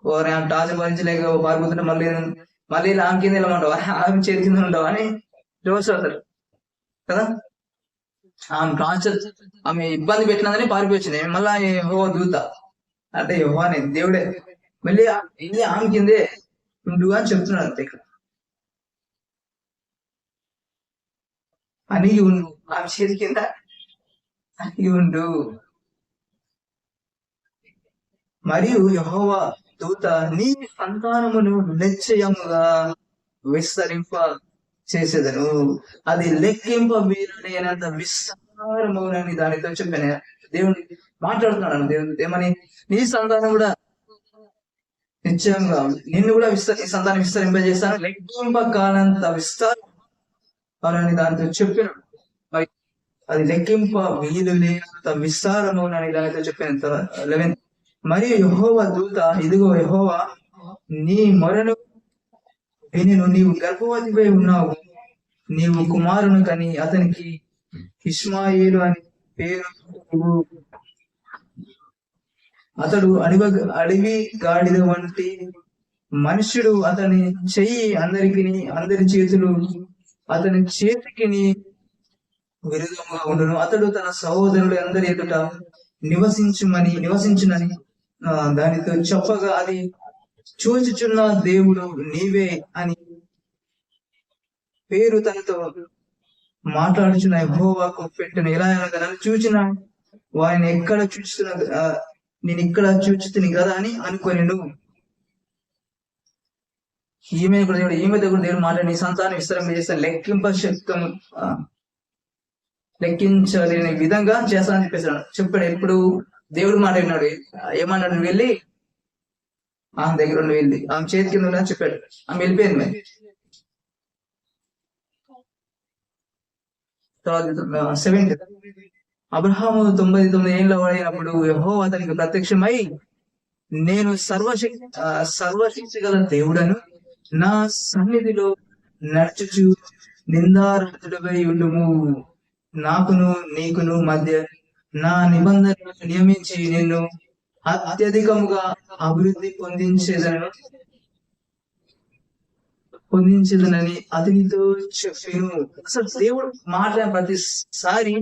ఓ టార్చ్ భరించలేక పారిపోతుంటే మళ్ళీ మళ్ళీ ఆమె కింద వెళ్ళమంటావు, ఆమె చేతి కింద ఉంటావు అని రివర్స్ అవుతారు కదా. ఆమె టార్చర్, ఆమె ఇబ్బంది పెట్టినదని పారిపోయింది. మళ్ళా యెహోవా దూత అంటే యెహోవానే దేవుడే మళ్ళీ ఆమె కిందే ఉండు అని చెప్తున్నాడు అంతే. ఇక్కడ అనిగి ఉండు, ఆమె చేతి కింద అనిగి ఉండు. మరియు యెహోవా దూత నీ సంతానమును నిశ్చయముగా విస్తరింప చేసేదను, అది లెక్కింప వీలైనంత విస్తారమవునని దానితో చెప్పాను. దేవుడు మాట్లాడుతున్నాడు. దేవుడు ఏమని, నీ సంతానం కూడా నిశ్చయంగా నిన్ను కూడా ఈ సంతానం విస్తరింపజేస్తాను, లెక్కింప కానంత విస్తారం అని దానితో చెప్పినాడు. అది లెక్కింప వీలు లేనంత విస్తారమవునని దానితో చెప్పాను. 11 మరియు యెహోవా దూత, ఇదిగో యెహోవా నీ మొరను వినెను, నీవు గర్భవతిపై ఉన్నావు, నీవు కుమారుని కని అతనికి ఇష్మాయేలు అని పేరు. అతడు అడవి గాడిద వంటి మనుష్యుడు, అతని చెయ్యి అందరి చేతులు అతని చేతికి విరుద్ధంగా ఉండును. అతడు తన సహోదరులు అందరి ఎదుట నివసించునని దానితో చెప్పగా, అది చూచుచున్న దేవుడు నీవే అని పేరు తనతో మాట్లాడుచున్న యెహోవాకు పెట్టిన. ఇలా నన్ను చూచిన వారిని ఎక్కడ చూస్తున్నా, నేను ఇక్కడ చూచుతుని కదా అని అనుకోని. ఈమె దగ్గర దేవుడు మాట్లాడి, నీ సంతానం విస్తరణ చేస్తే లెక్కించలేని విధంగా చేస్తానని చెప్పాడు. ఎప్పుడు దేవుడు మాట్లాడినాడు, ఏమన్నాడు, నువ్వు వెళ్ళి ఆమె దగ్గర ఉండి వెళ్ళి ఆమె చేతి కింద ఉన్నా చెప్పాడు. ఆమె వెళ్ళిపోయింది. మరి తర్వాత 70 అబ్రహాము 99 ఏళ్ళ వాడైనప్పుడు యెహోవా అతనికి ప్రత్యక్షమై, నేను సర్వశక్తి గల దేవుడను, నా సన్నిధిలో నడుచుచు నిందారహితుడవై ఉండుము, నాకును నీకును మధ్య నా నిబంధనను నియమించి నిన్ను అత్యధికముగా అభివృద్ధి పొందించదనని అతనితో చెప్పాను. అసలు దేవుడు మాట్లాడిన ప్రతిసారి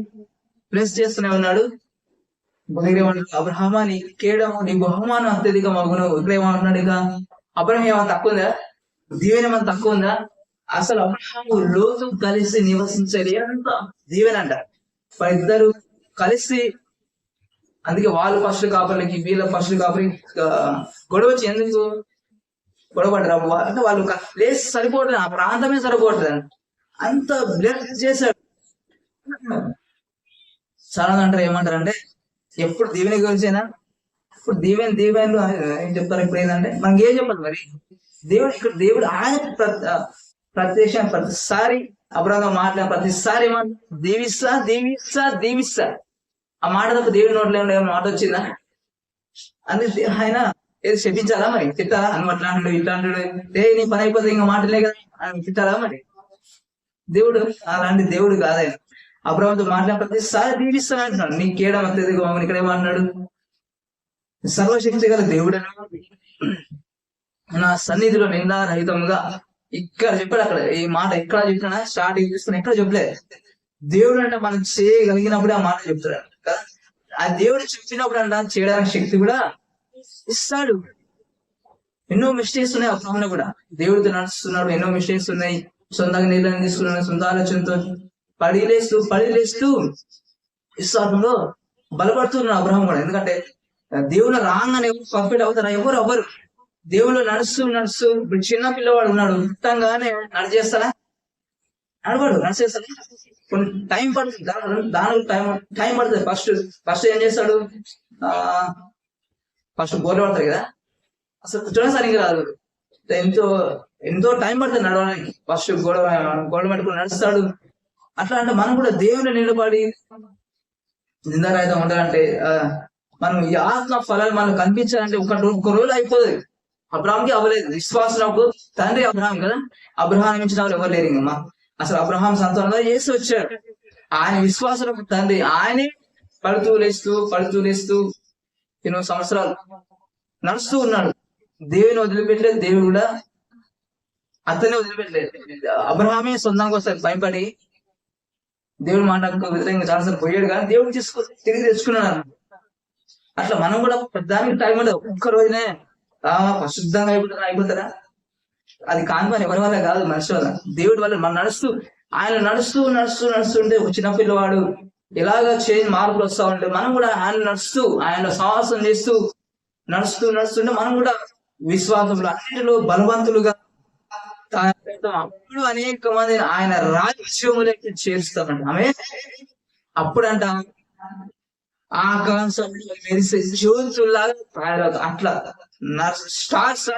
ప్లస్ చేస్తూనే ఉన్నాడు. అబ్రహామా నీ కేడము నీ బహుమానం అత్యధికం అగును. ఇక్కడ ఏమంటున్నాడు, ఇక అబ్రహం ఏమైనా తక్కువ ఉందా, దీవెన ఏమైనా తక్కువ ఉందా? అసలు అబ్రహాము లోతు కలిసి నివసించాలి అంత దీవెన అంట. ఇద్దరు కలిసి, అందుకే వాళ్ళు ఫస్ట్ కాపర్లకి వీళ్ళ ఫస్ట్ కాపరి గొడవ వచ్చి ఎందుకు గొడవపడ్డారు అంటే వాళ్ళు ప్లేస్ సరిపోవట్లేదు, ఆ ప్రాంతమే సరిపోవట్లేదు, అంత బ్లెస్ చేశాడు. చాలా అంటారు, ఏమంటారంటే ఎప్పుడు దీవెన గురించేనా, ఇప్పుడు దీవెనలు ఏం చెప్తారు. ఇప్పుడు ఏంటంటే మనకి ఏం చెప్పాలి మరి, దేవుడు ఆయన ప్రత్యక్ష ప్రతిసారి అబ్రహాం మాట్లాడిన ప్రతిసారి దీవిస్తా ఆ మాట తప్ప దేవుడి నోట్లో ఏమైనా మాట వచ్చిందా? అందుకే ఆయన ఏది చెప్పించాలా మరి, తిట్టాలా అని అట్లా అంటాడు ఇట్లా అంటాడు, నీ పని అయిపోతే ఇంకా మాటలే కదా అని తిట్టాలా మరి? దేవుడు అలాంటి దేవుడు కాదాయన. అబ్రహాంతో మాట్లాడిన ప్రతిసారి దీవిస్తాను అంటున్నాడు. నీ కేడం అత్యధిక ఇక్కడ ఏమన్నాడు, సర్వశక్తి గల దేవుడను నా సన్నిధిలో నిందారహితంగా. ఇక్కడ చెప్పాడు. అక్కడ ఈ మాట ఎక్కడ చెప్తున్నా, స్టార్టింగ్ చూసుకుని ఎక్కడ చెప్పలేదు. దేవుడు అంటే మనం చేయగలిగినప్పుడే ఆ మాట చెప్తాడు కదా. ఆ దేవుడు చెప్పినప్పుడు అంట చేయడానికి శక్తి కూడా ఇస్తాడు. ఎన్నో మిస్టేక్స్ ఉన్నాయి అబ్రహాంలో కూడా. దేవుడితో నడుస్తున్నాడు, ఎన్నో మిస్టేక్స్ ఉన్నాయి. సొంతంగా నీళ్ళని తీసుకున్నాడు, సొంత ఆలోచనతో పడిలేస్తూ విశ్వాసంలో బలపడుతున్నాడు అబ్రహాం కూడా. ఎందుకంటే దేవుడు రాగానే పర్ఫెక్ట్ అవుతారా? ఎవరు దేవుళ్ళు నడుస్తూ ఇప్పుడు చిన్న పిల్లవాడు ఉన్నాడు, పుట్టంగానే నడిచేస్తారా? నడిచేస్తాడు. కొన్ని టైం పడుతుంది, దానికి టైం పడుతుంది. ఫస్ట్ ఏం చేస్తాడు, ఫస్ట్ గోడ పడతారు కదా, అసలు కూర్చోడం సరిగ్గా రాదు, ఎంతో టైం పడుతుంది నడవడానికి. ఫస్ట్ గోడ పెట్టుకుని నడుస్తాడు. అట్లా అంటే మనం కూడా దేవుని నిలబడి నిందారాయితం ఉండాలంటే, మనం ఈ ఆత్మ ఫలాలు మనకు కనిపించాలంటే ఒక రోజు అయిపోతుంది. అబ్రహాంకి అవ్వలేదు. విశ్వాసంకు తండ్రి అబ్రహాం కదా, అబ్రహాం మించిన వాళ్ళు ఎవరు లేరు ఇంకమ్మా. అసలు అబ్రహాం సంతానంలో యేసు వచ్చాడు. ఆయన విశ్వాసంకు తండ్రి, ఆయనే పడుతూ లేస్తూ ఎన్నో సంవత్సరాలు నడుస్తూ ఉన్నాడు. దేవుని వదిలిపెట్టలేదు, దేవుడు కూడా అతనే వదిలిపెట్టలేదు. అబ్రహామే సొంతంగా వస్తాడు భయపడి దేవుడు మాటకు వ్యతిరేకంగా చాలాసార్లు పోయాడు, కానీ దేవుడు తిరిగి తెచ్చుకున్నాడు. అట్లా మనం కూడా దానికి టైం ఉండదు. ఒక్క రోజునే పరిశుద్ధంగా అయిపోతారా? అది కాని పని ఎవరి వల్ల కాదు, మనిషి వల్ల. దేవుడి వల్ల మనం ఆయన నడుస్తుంటే ఒక చిన్న పిల్లవాడు ఎలాగ మార్పులు వస్తా ఉంటే మనం కూడా ఆయన సాహసం చేస్తూ నడుస్తుంటే మనం కూడా విశ్వాసంలో అన్నిటిలో బలవంతులుగా అప్పుడు అనేక మంది ఆయన రాజ్యములకి చేరుస్తామంట. ఆమె అప్పుడంట ఆకాశంలో మెరిసే జ్యోతుల్లాగా తయారవుతాం. అట్లా స్టార్స్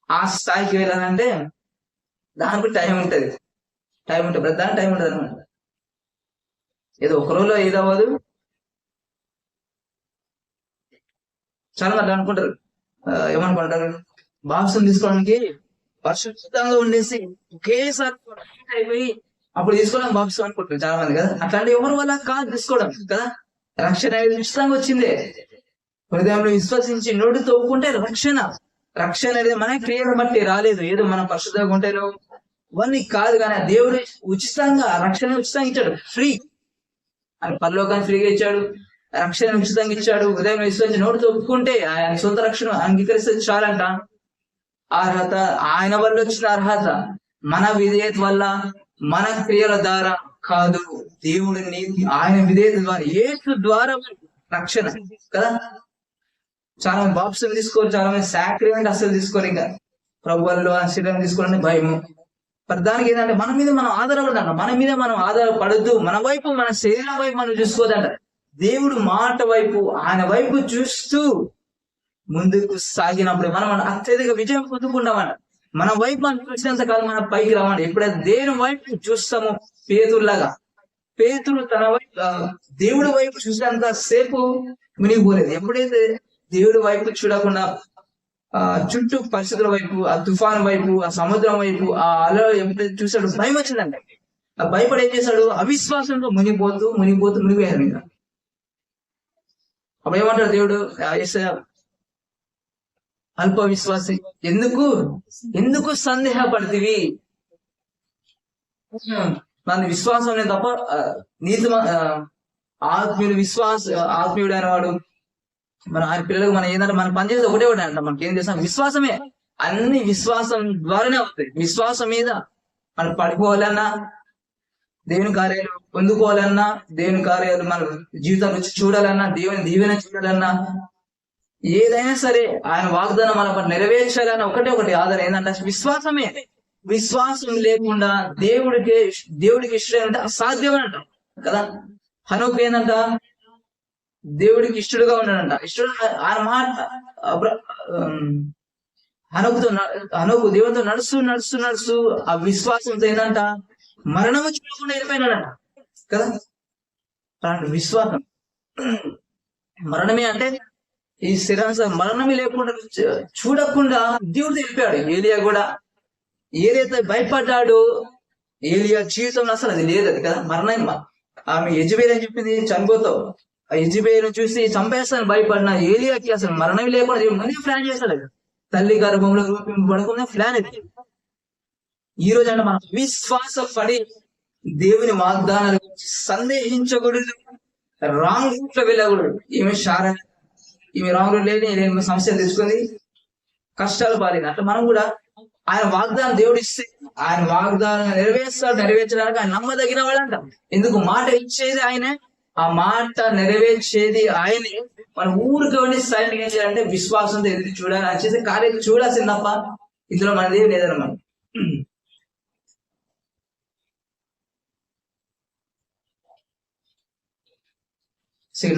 ఆ స్థాయికి వెళ్ళాలంటే దానికి టైం ఉంటుంది, ప్రధాన టైం ఉంటుంది అనమాట. ఏదో ఒక రోజులో ఏదో అవ్వదు. చాలా మంది అనుకుంటారు, ఏమనుకుంటారు, బాక్సం తీసుకోవడానికి పరిశుద్ధంగా ఉండేసి ఒకేసారి అయిపోయి అప్పుడు తీసుకోవడం బాక్స్ అనుకుంటారు చాలా మంది కదా. అట్లాంటి ఎవరు వల్ల కాదు తీసుకోవడం కదా. రక్షణ ఉచితంగా వచ్చిందే. హృదయంలో విశ్వసించి నోటి తోపుకుంటే రక్షణ అనేది మన క్రియను బట్టి రాలేదు. ఏదో మనం పరిశుద్ధంగా ఉంటేనో ఇవన్నీ కాదు, కానీ దేవుడు ఉచితంగా రక్షణ ఉచితంగా ఇచ్చాడు. ఫ్రీ ఆయన పరలోకాన్ని ఫ్రీగా ఇచ్చాడు, రక్షణ ఉచితంగా ఇచ్చాడు. హృదయం విశ్వసించి నోటి తోపుకుంటే ఆయన సొంత రక్షణ అంగీకరిస్తే చాలంట. అర్హత ఆయన వల్ల వచ్చిన అర్హత మన విధేయత వల్ల, మన క్రియల ద్వారా కాదు. దేవుడిని ఆయన విధేయత ద్వారా, యేసు ద్వారా రక్షణ కదా. చాలా మంది బాప్సం తీసుకోరు, చాలా మంది సాక్రిమెంట్ అసలు తీసుకోరు. ఇంకా ప్రభువుల్లో ఆశీర్వాదం తీసుకోవాలని భయము. దానికి ఏంటంటే మన మీద మనం ఆధారపడదంట, మన మీద మనం ఆధారపడద్దు. మన వైపు, మన శరీరం వైపు మనం చూసుకోదంట. దేవుడు మాట వైపు, ఆయన వైపు చూస్తూ ముందుకు సాగినప్పుడు మనం అత్యధిక విజయం పొందుకుంటామంట. మన వైపు మనం చూసినంత కాలం మన పైకి రావండి. ఎప్పుడైతే దేవుని వైపు చూస్తామో, పేతురు తన వైపు దేవుడి వైపు చూసినంత సేపు మునిగిపోలేదు. ఎప్పుడైతే దేవుడి వైపు చూడకుండా చుట్టూ పరిస్థితుల వైపు, ఆ తుఫాను వైపు, ఆ సముద్రం వైపు, ఆ అల ఎప్పుడైతే చూసాడు భయం వచ్చిందంటే, ఆ భయపడి ఏం చేశాడు, అవిశ్వాసంతో మునిగిపోయాడు. ఇంకా అప్పుడు ఏమంటాడు దేవుడు, అల్ప విశ్వాసి, ఎందుకు సందేహపడితివి? మన విశ్వాసం అనేది తప్ప నీతి ఆత్మీయుడు అయిన వాడు మన ఆయన పిల్లలకు మనం ఏంటంటే మనం పనిచేసేది ఒకటే అంట. మనకి ఏం చేస్తాం, విశ్వాసమే. అన్ని విశ్వాసం ద్వారానే అవుతాయి. విశ్వాసం మీద మనం పడిపోవాలన్నా, దేవుని కార్యాలు పొందుకోవాలన్నా, దేవుని కార్యాలు మన జీవితం రుచి చూడాలన్నా, దేవుని దీవెన చూడాలన్నా, ఏదైనా సరే ఆయన వాగ్దానం మన నెరవేర్చాలన్న ఒకటి ఆధారం ఏంటంటే విశ్వాసమే. విశ్వాసం లేకుండా దేవుడికి ఇష్టం అసాధ్యమని అంటాం కదా. హనోకు ఏంటంట, దేవుడికి ఇష్టడుగా ఉన్నాడంట. ఇష్టడు ఆయన మాట హనోకు దేవుడితో నడుస్తూ ఆ విశ్వాసంతో ఏంటంట మరణము చూడకుండా వెళ్ళిపోయినాడంట కదా. విశ్వాసం మరణమే అంటే ఈ శరీరం మరణమే లేకుండా చూడకుండా దేవుడు తెలిపాడు. ఏలియా కూడా ఏదైతే భయపడ్డాడో, ఏలియా జీవితంలో అసలు అది లేదు అది కదా. మరణం ఆమె యెజబెల్ అని చెప్పింది, చనిపోతావు. ఆ యెజబెల్ను చూసి చంపేస్తాను భయపడిన ఏలియాకి అసలు మరణం లేకుండా దేవుడు ముందే ప్లాన్ చేస్తాడు. తల్లి గర్భంలో రూపింపబడకుండా ప్లాన్ ఇది. ఈ రోజు అంటే మనం విశ్వాసపడి దేవుని వాగ్దానాలు సందేహించకూడదు, రాంగ్ రూట్ లో వెళ్ళకూడదు. ఈమె రాంగ్ రూట్ లేని సమస్యలు తెచ్చుకుంది, కష్టాలు పాలింది. అట్లా మనం కూడా ఆయన వాగ్దానం దేవుడు ఇస్తే ఆయన వాగ్దానం నెరవేర్చడానికి ఆయన నమ్మదగిన వాడంట. ఎందుకు మాట ఇచ్చేది ఆయనే, ఆ మాట నెరవేర్చేది ఆయనే. మన ఊరికి వెళ్ళి సైలెంట్ ఏం చేయాలంటే విశ్వాసంతో ఎదురు చూడాలి, అని చేసే కార్యం చూడాల్సింది తప్ప ఇందులో మనది లేదన్నమాట.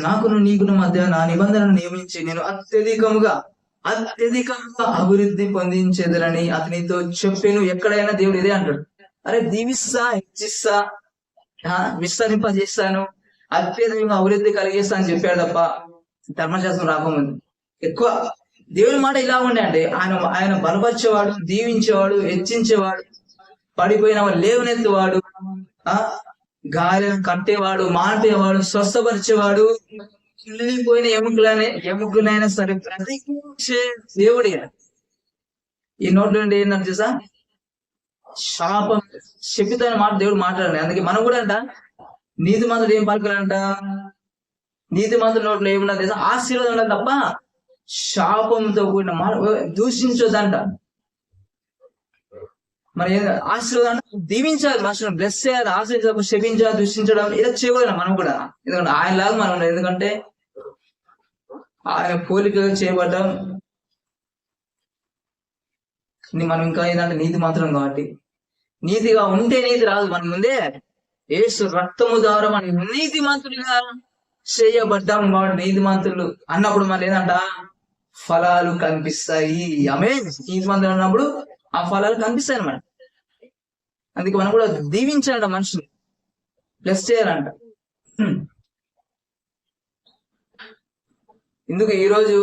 నాకును నీకును మధ్య నా నిబంధనను నియమించి నేను అత్యధికముగా అభివృద్ధి పొందించేదని అతనితో చెప్పాను. ఎక్కడైనా దేవుడు ఇదే అంటాడు, అరే దీవిస్తా, హెచ్చిస్తా, విస్తరింపజేస్తాను, అత్యధికంగా అభివృద్ధి కలిగిస్తా అని చెప్పాడు తప్ప ధర్మశాస్త్రం రాకముందు. ఎక్కువ దేవుని మాట ఇలా ఉండే అంటే ఆయన బలపరిచేవాడు, దీవించేవాడు, హెచ్చించేవాడు, పడిపోయిన వాడు లేవనెత్తువాడు, గాలిని కట్టేవాడు, మాటేవాడు, స్వస్థపరిచేవాడు, వెళ్ళిపోయిన ఎముకలైనా సరే బ్రతికించే దేవుడి. ఈ నోట్ నుండి ఏంటంటే చూసా, శాపం శపితమైన మాట దేవుడు మాట్లాడండి. అందుకే మనం కూడా అంట నీతి మంత్రులు ఏం పలకాలంట, నీతి మంత్రుల నోట్లో ఏమున్నది తెలుసా, ఆశీర్వాదం ఉండదు తప్ప శాపంతో కూడిన మాట దూషించొద్దంట. మరి ఆశీర్వాదం అంటే దీవించాలి, మనుషులను బ్లెస్ చేయాలి, ఆశీర్వాదం శపించాలి, దూషించడం ఇలా చేయగలం మనం కూడా. ఎందుకంటే ఆయనలాగా మనం, ఎందుకంటే ఆయన పోలిక చేయబడ్డం. మనం ఇంకా ఏంటంటే నీతి మంత్రం కాబట్టి, నీతిగా ఉంటే నీతి రాదు. మన ముందే యేసు రక్తము ద్వారా మన నీతి మంత్రులుగా చేయబడ్డాం కాబట్టి, నీతి మంత్రులు అన్నప్పుడు మన ఏదంట ఫలాలు కనిపిస్తాయి. ఆమె నీతి మంత్రులు అన్నప్పుడు ఆ ఫలాలు కనిపిస్తాయి అన్నమాట. అందుకే మనం కూడా దీవించాలంట, మనుషులు ప్లస్ చేయాలంట. ఎందుకు ఈరోజు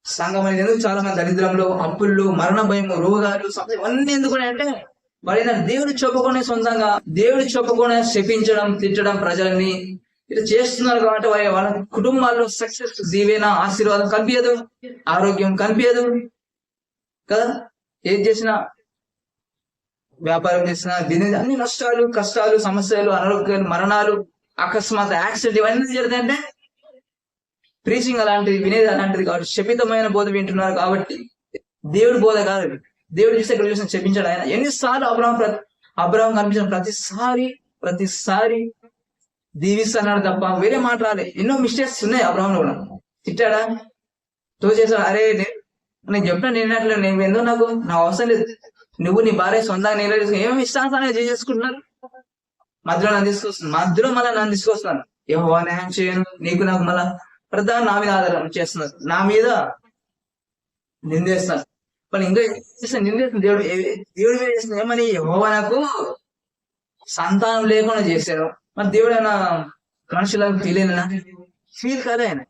సంఘం అనేది ఎందుకు చాలా మంది దరిద్రంలో, అప్పుల్లో, మరణ భయము, రోగాలు, ఇవన్నీ ఎందుకు అంటే మరి దేవుడు చెప్పకుండా సొంతంగా దేవుడు చెప్పకుండా శపించడం, తిట్టడం ప్రజల్ని ఇట్లా చేస్తున్నారు కాబట్టి వాళ్ళ కుటుంబాల్లో సక్సెస్, దీవెన, ఆశీర్వాదం కనిపించదు, ఆరోగ్యం కనిపించదు కదా. ఏది చేసినా, వ్యాపారం చేసినా, బిజినెస్, అన్ని నష్టాలు, కష్టాలు, సమస్యలు, అనారోగ్యాలు, మరణాలు, అకస్మాత్ యాక్సిడెంట్, ఇవన్నీ జరుగుతాయంటే ప్రీచింగ్ అలాంటిది, వినేది అలాంటిది కాబట్టి, శపితమైన బోధ వింటున్నారు కాబట్టి. దేవుడి బోధ కాదు. దేవుడు చూస్తే ఇక్కడ చూసిన చెప్పించాడు ఆయన. ఎన్నిసార్లు అబ్రహాం కనిపించిన ప్రతిసారి దీవిస్తున్నాడు తప్ప వేరే మాట్లాడాలి. ఎన్నో మిస్టేక్స్ ఉన్నాయి అబ్రహాంలో కూడా. తిట్టాడా, తో చేశాడు, అరే నేను చెప్పినా నేనట్లు, నేను ఏందో నాకు అవసరం లేదు, నువ్వు నీ భార్య సొంతంగా నేను తీసుకుని ఏమేమి ఇష్టానుసారంగా చేసుకుంటున్నారు, మధ్యలో నన్ను తీసుకొస్తున్నాను, యెహోవా న్యాయం చేయను, నీకు నాకు మళ్ళా ప్రధాన నా మీద ఆధారం చేస్తున్నారు, నా మీద నిందేస్తున్నారు. వాళ్ళు ఇంకా నిందేస్తున్నారు. దేవుడు మీద చేస్తున్నారు ఏమని, యెహోవా నాకు సంతానం లేకుండా చేశారు. మరి దేవుడు ఆయన మనుషులకు తెలియనా, ఫీల్ కదా ఆయన.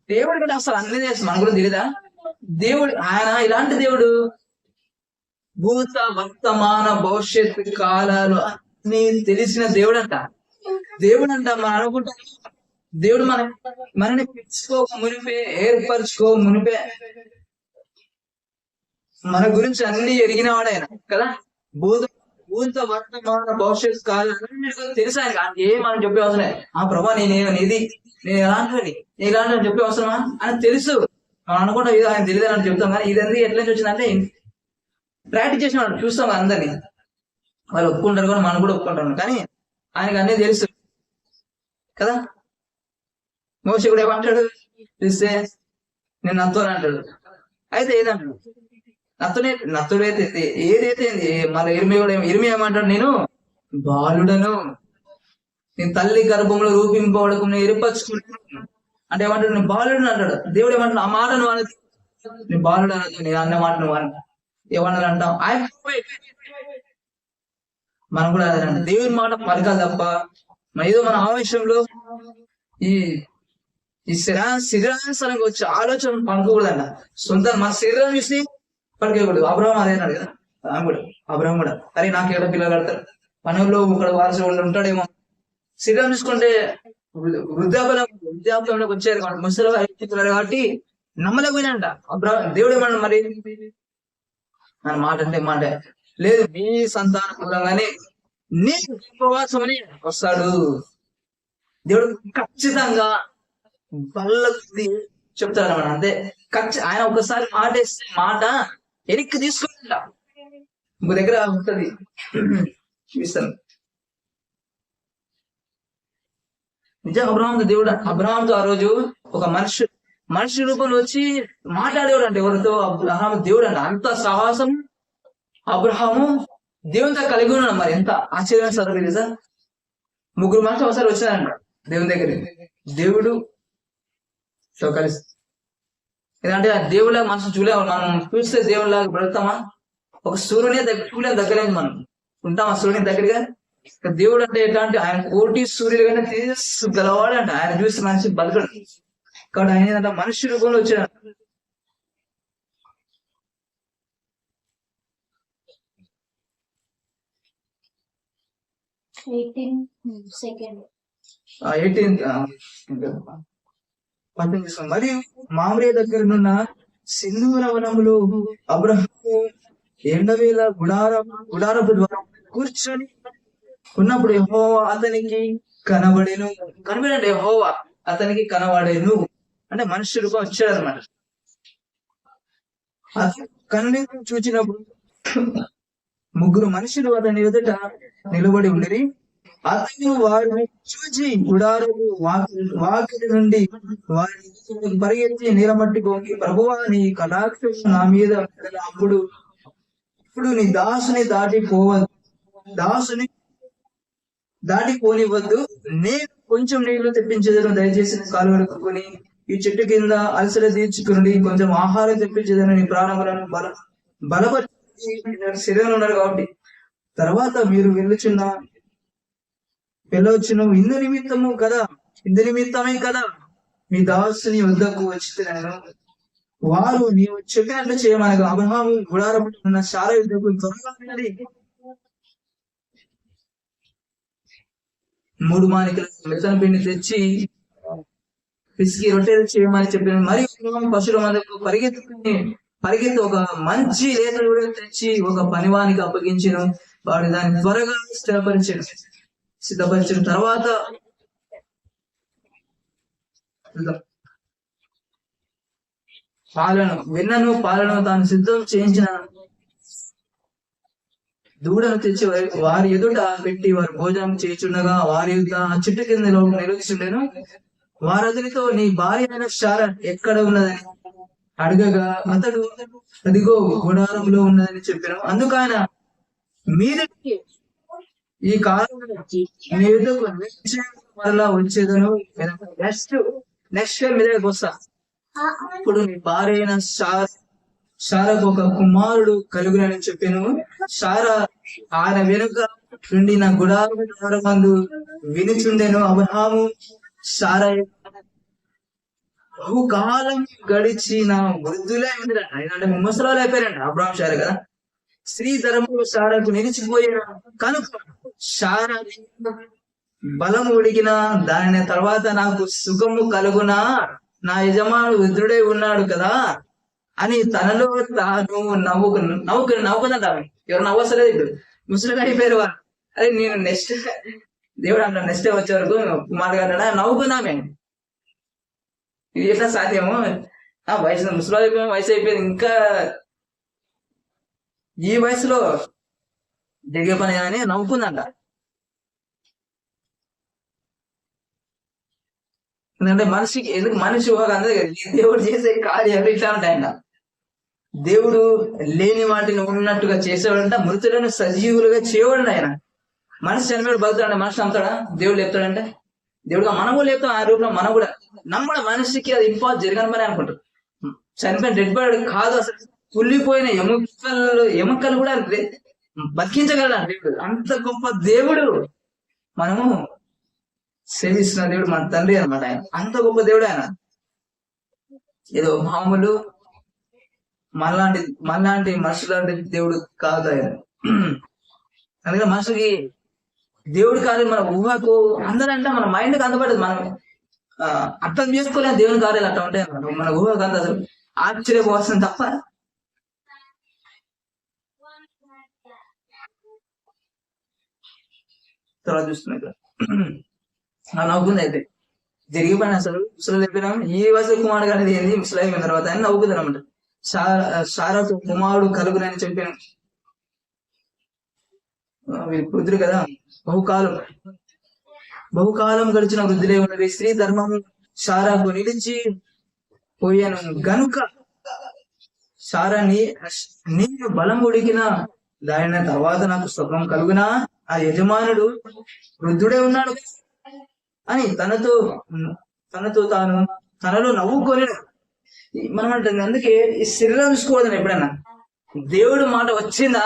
దేవుడు కూడా అసలు అన్ని చేస్తాం, మనకు కూడా తెలియదా దేవుడు. ఆయన ఇలాంటి దేవుడు, భూత వర్తమాన భవిష్యత్తు కాలాలు అన్ని తెలిసిన దేవుడు అంట. మనం అనుకుంటాం దేవుడు మనని పిలుచుకోక మునిపే, ఏర్పరచుకో మునిపే మన గురించి అన్ని ఎరిగినవాడు ఆయన కదా. భూత వర్తమాన భవిష్యత్ కాలం తెలుసు ఆయన. ఏం మనం చెప్పే అవసరం లేదు. ఆ ప్రభా నేను ఇలాంటి చెప్పే అవసరమా అని తెలుసు. మనం అనుకుంటాం ఇది ఆయన తెలియదు అని చెప్తాం, కానీ ఇదంతా ఎట్లా నుంచి వచ్చిందంటే ప్రాక్టీస్ చేసిన వాళ్ళు చూస్తాం అందరినీ. వాళ్ళు ఒప్పుకుంటారు కానీ మనం కూడా ఒప్పుకుంటాం, కానీ ఆయనకు అన్నీ తెలుసు కదా. మోషే కూడా ఏమంటాడు, చూస్తే నేను నత్తుని అంటాడు. అయితే ఏదంటాడు, నత్తుడైతే ఏదైతే మన ఇరిమి ఏమంటాడు, నేను బాలుడను, నేను తల్లి గర్భంలో రూపింపబడకు నేను ఏర్పరచుకుంటాను అంటే ఏమంటాడు, నేను బాలుడు అంటాడు. దేవుడు ఏమంటాడు, ఆ మాట నువ్వు అనదు, నేను బాలుడు అనదు, నేను అన్న మాట నువ్వు అన్న ఏమన్నా అంటాం. మనం కూడా అదే దేవుని మాట పలకాలి తప్ప ఏదో మన ఆవేశంలో ఈ శరీరానికి వచ్చే ఆలోచన పలుకోకూడదంట. సొంత మన శరీరం చూసి పలికేయకూడదు. అబ్రహాం అదేనాడు కదా, అబ్రహాం కూడా అరే నాకు ఎక్కడ పిల్లలు ఆడతారు, పనుల్లో ఇక్కడ వారసుడు ఉంటాడేమో. శరీరం చూసుకుంటే వృద్ధాప్యంలోకి వచ్చారు కాబట్టి, ముసలిగా అయిపోతున్నారు కాబట్టి నమ్మలేకపోయినంట అబ్రహాం. దేవుడు ఏమన్నా మరి మన మాట అంటే మాట లేదు, నీ సంతాన మూలంగానే నీ ఉపవాసమని వస్తాడు. దేవుడు ఖచ్చితంగా బల్లకి చెప్తాడు అన్నమాట. అంతే ఆయన ఒకసారి మాట వేస్తే మాట వెనక్కి తీసుకుంటా ఇంకో దగ్గర ఉంటది చూపిస్తాను. నిజంగా అబ్రహాంతో ఆ రోజు ఒక మనిషి రూపంలో వచ్చి మాట్లాడేవాడు అంటే ఎవరితో, అబ్రహాము దేవుడు అంట. అంత సాహసం అబ్రహాము దేవునితో కలిగి ఉన్నాడు. మరి ఎంత ఆశ్చర్యం సార్ తెలుసా, 3 మనుషులు ఒకసారి వచ్చారంట దేవుని దగ్గర. దేవుడు కలిసి ఎందుకంటే ఆ దేవుళ్ళ మనసు చూడలేము, మనం చూస్తే దేవుళ్ళలాగా బ్రతుకుతామా? ఒక సూర్యుని దగ్గరేది మనం ఉంటాం, ఆ సూర్యుని దగ్గరగా. దేవుడు అంటే ఎట్లా అంటే ఆయన కోటి సూర్యులు కానీ తీసుకోగలవాడు అంట. ఆయన చూసి మనిషి బతకడు కాబట్టి ఆయన ఏంటంటే మనిషి రూపంలో వచ్చాడు. మరియు మామ్రే దగ్గరనున్న సింధూర వనములో అబ్రహాము ఎండవేళ గుడారపు ద్వారా కూర్చొని ఉన్నప్పుడు యెహోవా అతనికి కనబడేను. కనబడండి, యెహోవా అతనికి కనబడేను అంటే మనుషులుగా వచ్చాడనమాట. అతను కనులు చూచినప్పుడు ముగ్గురు మనుషులు అతని ఎదుట నిలబడి ఉండి అతను వారిని చూచి గుడారపు వాకిలి నుండి వారిని పరిగెత్తి నీలమట్టి పోగి, ప్రభువా నీ కటాక్షం నా మీద అప్పుడు ఇప్పుడు నీ దాసుని దాటిపోనివద్దు, నేను కొంచెం నీళ్లు తెప్పించేదను, దయచేసి కాలు వరకుని ఈ చెట్టు కింద అలసట తీర్చుకుని కొంచెం ఆహారం తెప్పించేదను, నీ ప్రాణములను బలపరిచి శరీరంలో ఉన్నారు కాబట్టి తర్వాత మీరు వెళ్ళొచ్చును. ఇందు నిమిత్తమే కదా మీ దాసుని వద్దకు వచ్చినాను. వారు నీవు చెప్పినట్లు చేయమనగా అబ్రహాము గుడారము ఉన్న శారా యుద్ధకు త్వరగా వెళ్ళి 3 మానికల మెత్తని పిండి తెచ్చి పిసికి రొట్టెలు చేయమని చెప్పిన. మరియు పశువుల మందకు పరిగెత్తి ఒక మంచి లేత తెచ్చి ఒక పనివానికి అప్పగించిన. వాడు దాన్ని త్వరగా సిద్ధపరిచిన తర్వాత పాలను తాను సిద్ధం చేయించిన దూడను తెచ్చి వారి ఎదుట పెట్టి వారు భోజనం చేయుచుండగా వారి ఎదుట ఆ చెట్టు కింద నిలుచుండెను. వారతనితో నీ భార్య అయిన శారా ఎక్కడ ఉన్నదని అడగగా అతడు అదిగో గుడారంలో ఉన్నదని చెప్పాను. అందుకైన మీదకి ఈ కాలం మీ ఎదుకు మరలా వచ్చేదను. నెక్స్ట్ మీద వస్తా. ఇప్పుడు నీ భార్య అయిన శారకు ఒక కుమారుడు కలుగునని చెప్పాను. శారా ఆయన వెనుక నుండి నా గుడారమందు వినుచుండెను. అబ్రహాము శారా బహుకాలం గడిచి నా వృద్ధులే ఉందిరంట. ఏంటంటే ముసలాలు అయిపోయారంట అబ్రహాం శారా కదా. స్త్రీ ధర్మంలో శారకు నిలిచిపోయిన కనుక శారా బలము ఉడిగిన దాని తర్వాత నాకు సుఖము కలుగునా, నా యజమానుడు వృద్ధుడై ఉన్నాడు కదా అని తనలో తాను నవ్వుకుందంట. ఎవరు నవ్వసలేదు, ఇప్పుడు ముసలిగా అయిపోయారు వారు. అదే నేను నెక్స్ట్ దేవుడు అంట నెక్స్ట్ వచ్చే వరకు కుమార్ గారు నవ్వుకున్నామే. ఇది ఎట్లా సాధ్యము? ముసలి అయిపోయిన వయసు అయిపోయింది, ఇంకా ఈ వయసులో జరిగే పని అని నవ్వుకుందంట. ఎందుకంటే మనిషి అందరూ దేవుడు చేసే కార్యాలు ఇట్లా ఉంటాయంట. దేవుడు లేని వాటిని ఉన్నట్టుగా చేసేవాడంట, మృతులను సజీవులుగా చేయవాడు ఆయన. మనిషి చనిపోయాడు బతుకుతాడంటే మనిషి నమ్ముతాడా? దేవుడు లేపుతాడంటే దేవుడుగా మనము లేపుతాం. ఆ రూపంలో మనం కూడా నమ్మడం మనిషికి అది జరగని పని అనుకుంటారు. చనిపోయిన డెడ్ బాడీ కాదు, అసలు కుళ్ళిపోయిన ఎముకలు కూడా బతికించగలడు దేవుడు. అంత గొప్ప దేవుడు మనము సేవిస్తున్న దేవుడు మన తండ్రి అనమాట. ఆయన అంత గొప్ప దేవుడు. ఆయన ఏదో మామూలు మనలాంటి మనుషులాంటి దేవుడు కాదు ఆయన. అందుకని మనుషులకి దేవుడు కాదు, మన ఊహకు అందరంటే మన మైండ్కి అందపడదు. మనం అర్థం చేసుకోలేని దేవుని కార్యాలు అట్లా ఉంటాయి. మన ఊహకు అంత అసలు ఆశ్చర్యపోవాల్సింది తప్ప. తర్వాత చూస్తున్నాయి ఇక్కడ నవ్వుకుంది. అయితే జరిగిపోయిన అసలు చెప్పినా ఈ వయసు కుమారుడు అనేది ఏంది ముసలి అయిపోయిన తర్వాత అని నవ్వుకుంది అనమాట. శారాకు కుమారుడు కలుగునని చెప్పాను. వృద్ధుడు కదా, బహుకాలం గడిచిన వృద్ధులే ఉన్నది. స్త్రీ ధర్మము శారాకు నిలిచి పోయాను గనుక శారా నేను బలం ఉడికిన దాని తర్వాత నాకు సుఖం కలుగునా, ఆ యజమానుడు వృద్ధుడే ఉన్నాడు అని తనలో నవ్వుకొని మనం అంటుంది. అందుకే ఈ శరీరం చూసుకోవద్దని ఎప్పుడైనా దేవుడు మాట వచ్చిందా,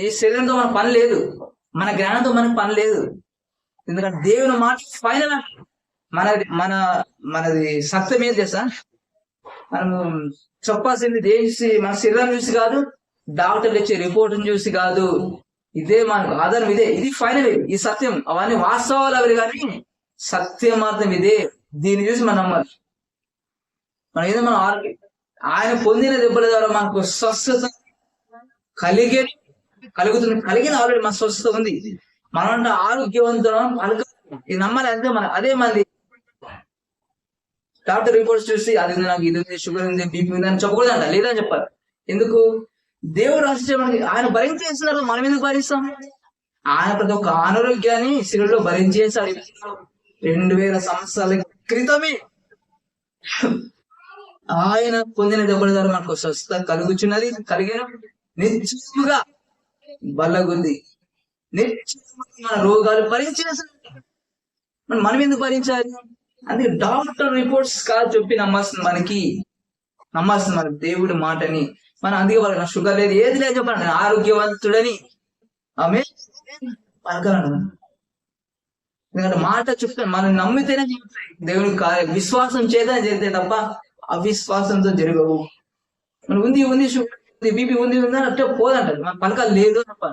ఈ శరీరంతో మన పని లేదు, మన జ్ఞానంతో మనకు పని లేదు. ఎందుకంటే దేవుని మాట ఫైనల్. మనది సత్యం ఏం చేస్తా, మనము చెప్పాల్సింది దేని మన శరీరం చూసి కాదు, డాక్టర్లు ఇచ్చే రిపోర్ట్ని చూసి కాదు, ఇదే మనకు ఆధారం, ఇదే, ఇది ఫైనల్, ఈ సత్యం. అవన్నీ వాస్తవాలు అవి కానీ సత్యం మాత్రం ఇదే. దీన్ని చూసి మనం నమ్మాలి. మనం ఏదో మనం ఆయన పొందిన దెబ్బల ద్వారా మనకు స్వస్థత కలిగిన ఆల్రెడీ మన స్వస్థత ఉంది. మనం ఆరోగ్యవంతం ఇది నమ్మాలి. అంతే మన అదే మంది డాక్టర్ రిపోర్ట్స్ చూసి అది ఉంది, నాకు ఇది ఉంది, షుగర్ ఉంది, బీపీ ఉంది అని చెప్పకూడదంట, లేదని చెప్పాలి. ఎందుకు? దేవుడు రాసి మనకి ఆయన భరించేస్తున్నారు, మనం ఎందుకు భరిస్తాం? ఆయన ప్రతి ఒక్క అనారోగ్యాన్ని శిలువలో భరించేశాడు 2000 సంవత్సరాల క్రితమే. ఆయన పొందిన దెబ్బల ద్వారా మనకు స్వస్థత కలుగుచున్నది, కలిగిన నిత్యముగా బల్లగుంది, నిత్యముగా మన రోగాలు భరించేశాడు. మనం ఎందుకు భరించాలి? అందుకే డాక్టర్ రిపోర్ట్స్ కాదు చెప్పి నమ్మాల్సింది మన దేవుడి మాటని. మనం అందుకే వాళ్ళకి నాకు షుగర్ లేదు, ఏది లేదు చెప్పండి, నేను ఆరోగ్యవంతుడని ఆమె పలకాలను. ఎందుకంటే మాట చెప్తాను, మనం నమ్మితేనే చెప్తాయి దేవుని విశ్వాసం చేతనే జరిగితే తప్ప అవిశ్వాసంతో జరగవు. మనం ఉంది షుగర్ బీపీ ఉంది అంటే పోదంటారు, మన పలకాలు లేదు తప్ప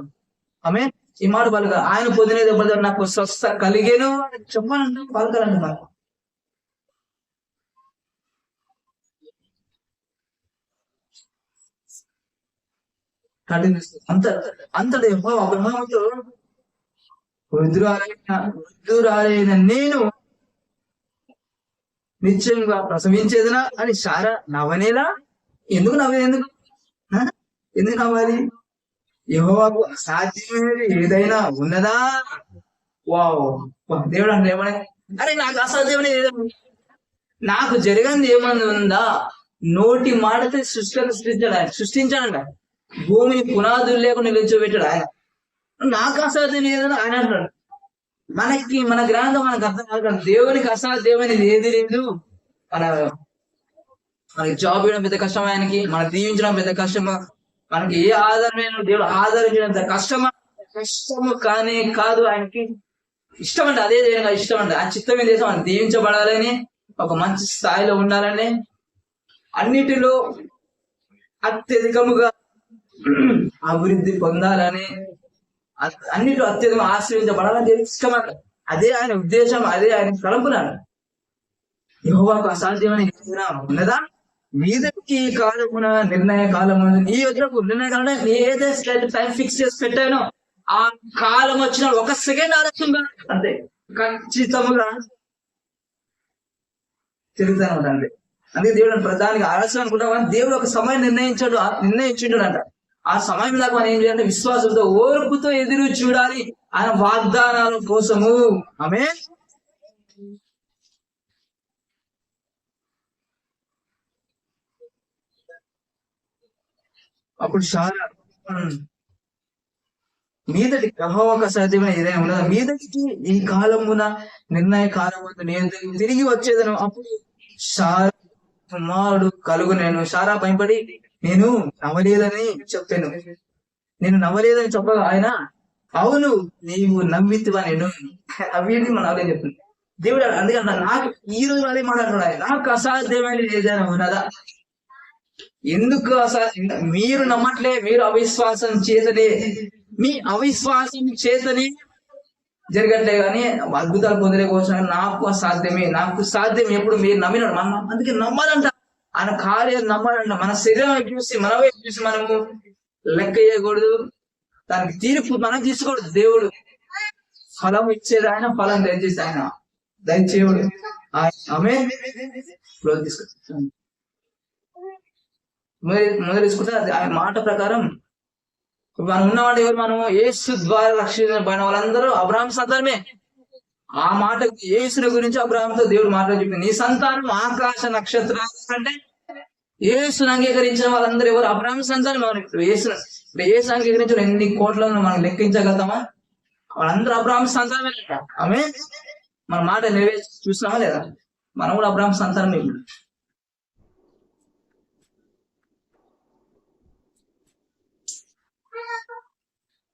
ఆమె ఈ మాట పలక. ఆయన పొందిన దెబ్బల నాకు స్వస్థ కలిగేను చెప్పాలంటే పలకాలంట. మనకు అంతటి అబ్రహాముతో వృద్ధురాలైన నేను నిశ్చయంగా ప్రసవించేదినా అని సారా నవ్వనేలా? ఎందుకు నవ్వాలి? యెహోవాకు అసాధ్యమైనది ఏదైనా ఉన్నదా? వావ్, దేవుడు అంటే ఏమని, అరే నాకు అసాధ్యమైనది ఏదైనా, నాకు జరగంది ఏమన్నా ఉందా? నోటి మాటతో సృష్టించాడంట, భూమిని పునాదులు లేకుండా నిలిచిపెట్టాడు ఆయన. నాకు అసాధ్యం లేదని ఆయన అంటాడు. మన గ్రంథం మనకు అర్థం కాదు. దేవునికి అసాధ్యమైనది ఏది లేదు. మనకి జాబ్ ఇవ్వడం పెద్ద కష్టం, ఆయనకి మనం దీవించడం పెద్ద కష్టమా, మనకి ఏ ఆధారమైన దేవుడు ఆదరించడం కష్టము కానీ కాదు. ఆయనకి ఇష్టం అంటే అదే దేవునికి ఇష్టం అంటే ఆయన చిత్తం ఏం చేస్తాం, మనం దీవించబడాలని, ఒక మంచి స్థాయిలో ఉండాలని, అన్నిటిలో అత్యధికముగా అభివృద్ధి పొందాలని, అన్నిట్లో అత్యధికంగా ఆశ్రయించబడాలని ఇష్టం. అదే ఆయన ఉద్దేశం, అదే ఆయన తలంపునాడు. యెహోవాకు అసాధ్యమని ఉన్నదా? మీదకి కాలమున నిర్ణయ కాలము, నీ వద్దకు నిర్ణయ కాలం, నీ ఏదైతే టైం ఫిక్స్ చేసి పెట్టానో ఆ కాలం వచ్చిన 1 సెకండ్ ఆలస్యంగా అంతే ఖచ్చితంగా తిరుగుతాను అంతే. అందుకే దేవుడు ప్రధానికి ఆలస్యం అనుకుంటాం, దేవుడు ఒక సమయం నిర్ణయించుంటాడు అంట. ఆ సమయం దాకా మనం ఏం చేయాలంటే విశ్వాసంతో ఓర్పుతో ఎదురు చూడాలి ఆయన వాగ్దానాల కోసము. ఆమేన్. అప్పుడు సారా మీదటి యెహోవాకు అసాధ్యమైన ఏదైనా ఉన్నదా? మీదటికి ఈ కాలమున నిర్ణయ కాలము నేను తిరిగి వచ్చేదను. అప్పుడు సారా కుమారుడు కలుగు. నేను సారా భయపడి నేను నవ్వలేదని చెప్పాను. నేను నవ్వలేదని చెప్పగా ఆయన అవును నీవు నవ్వితివా, నేను నవ్వేది మన నవ్వలేని చెప్తుంది దేవుడు. అందుకని నాకు ఈ రోజు అదే మాట్లాడుతున్నాడు, నాకు అసాధ్యమైనది ఏదైనా ఉన్నదా? ఎందుకు మీరు నమ్మట్లే? మీరు అవిశ్వాసం చేతనే, మీ అవిశ్వాసం చేతనే జరగట్లే కానీ అద్భుతాలు పొందలేకపోవచ్చు. నాకు అసాధ్యమే, నాకు సాధ్యం ఎప్పుడు మీరు నమ్మినాడు. మనం అందుకే నమ్మాలంట, ఆయన కార్యాలు నమ్మాలంట. మన శరీరం చూసి మన వైపు చూసి మనము లెక్క చేయకూడదు, దానికి తీర్పు మనం తీసుకోకూడదు. దేవుడు ఫలం ఇచ్చేది ఆయన, ఫలం దయచేసి ఆయన దయచేయుడు. ఆమేన్. తీసుకుంటాం మొదలు తీసుకుంటే ఆయన మాట ప్రకారం మనం ఉన్నవాడు ఎవరు? మనము యేసు ద్వారా రక్షించబడిన వాళ్ళందరూ అబ్రహాం సంతానమే. ఆ మాట యేసుని గురించి అబ్రహాంతో దేవుడు మాట చెప్పింది, నీ సంతానం ఆకాశ నక్షత్రాల కంటే. యేసును అంగీకరించిన వాళ్ళందరూ ఎవరు? అబ్రహాం సంతానం. మనం ఇప్పుడు యేసు అంగీకరించిన ఎన్ని కోట్లను మనం లెక్కించగలుగుతామా? వాళ్ళందరూ అబ్రహాం సంతానమే. ఆమె మన మాట నెరవేర్చి చూసినామా లేదా? మనం కూడా అబ్రహాం సంతానం. ఇప్పుడు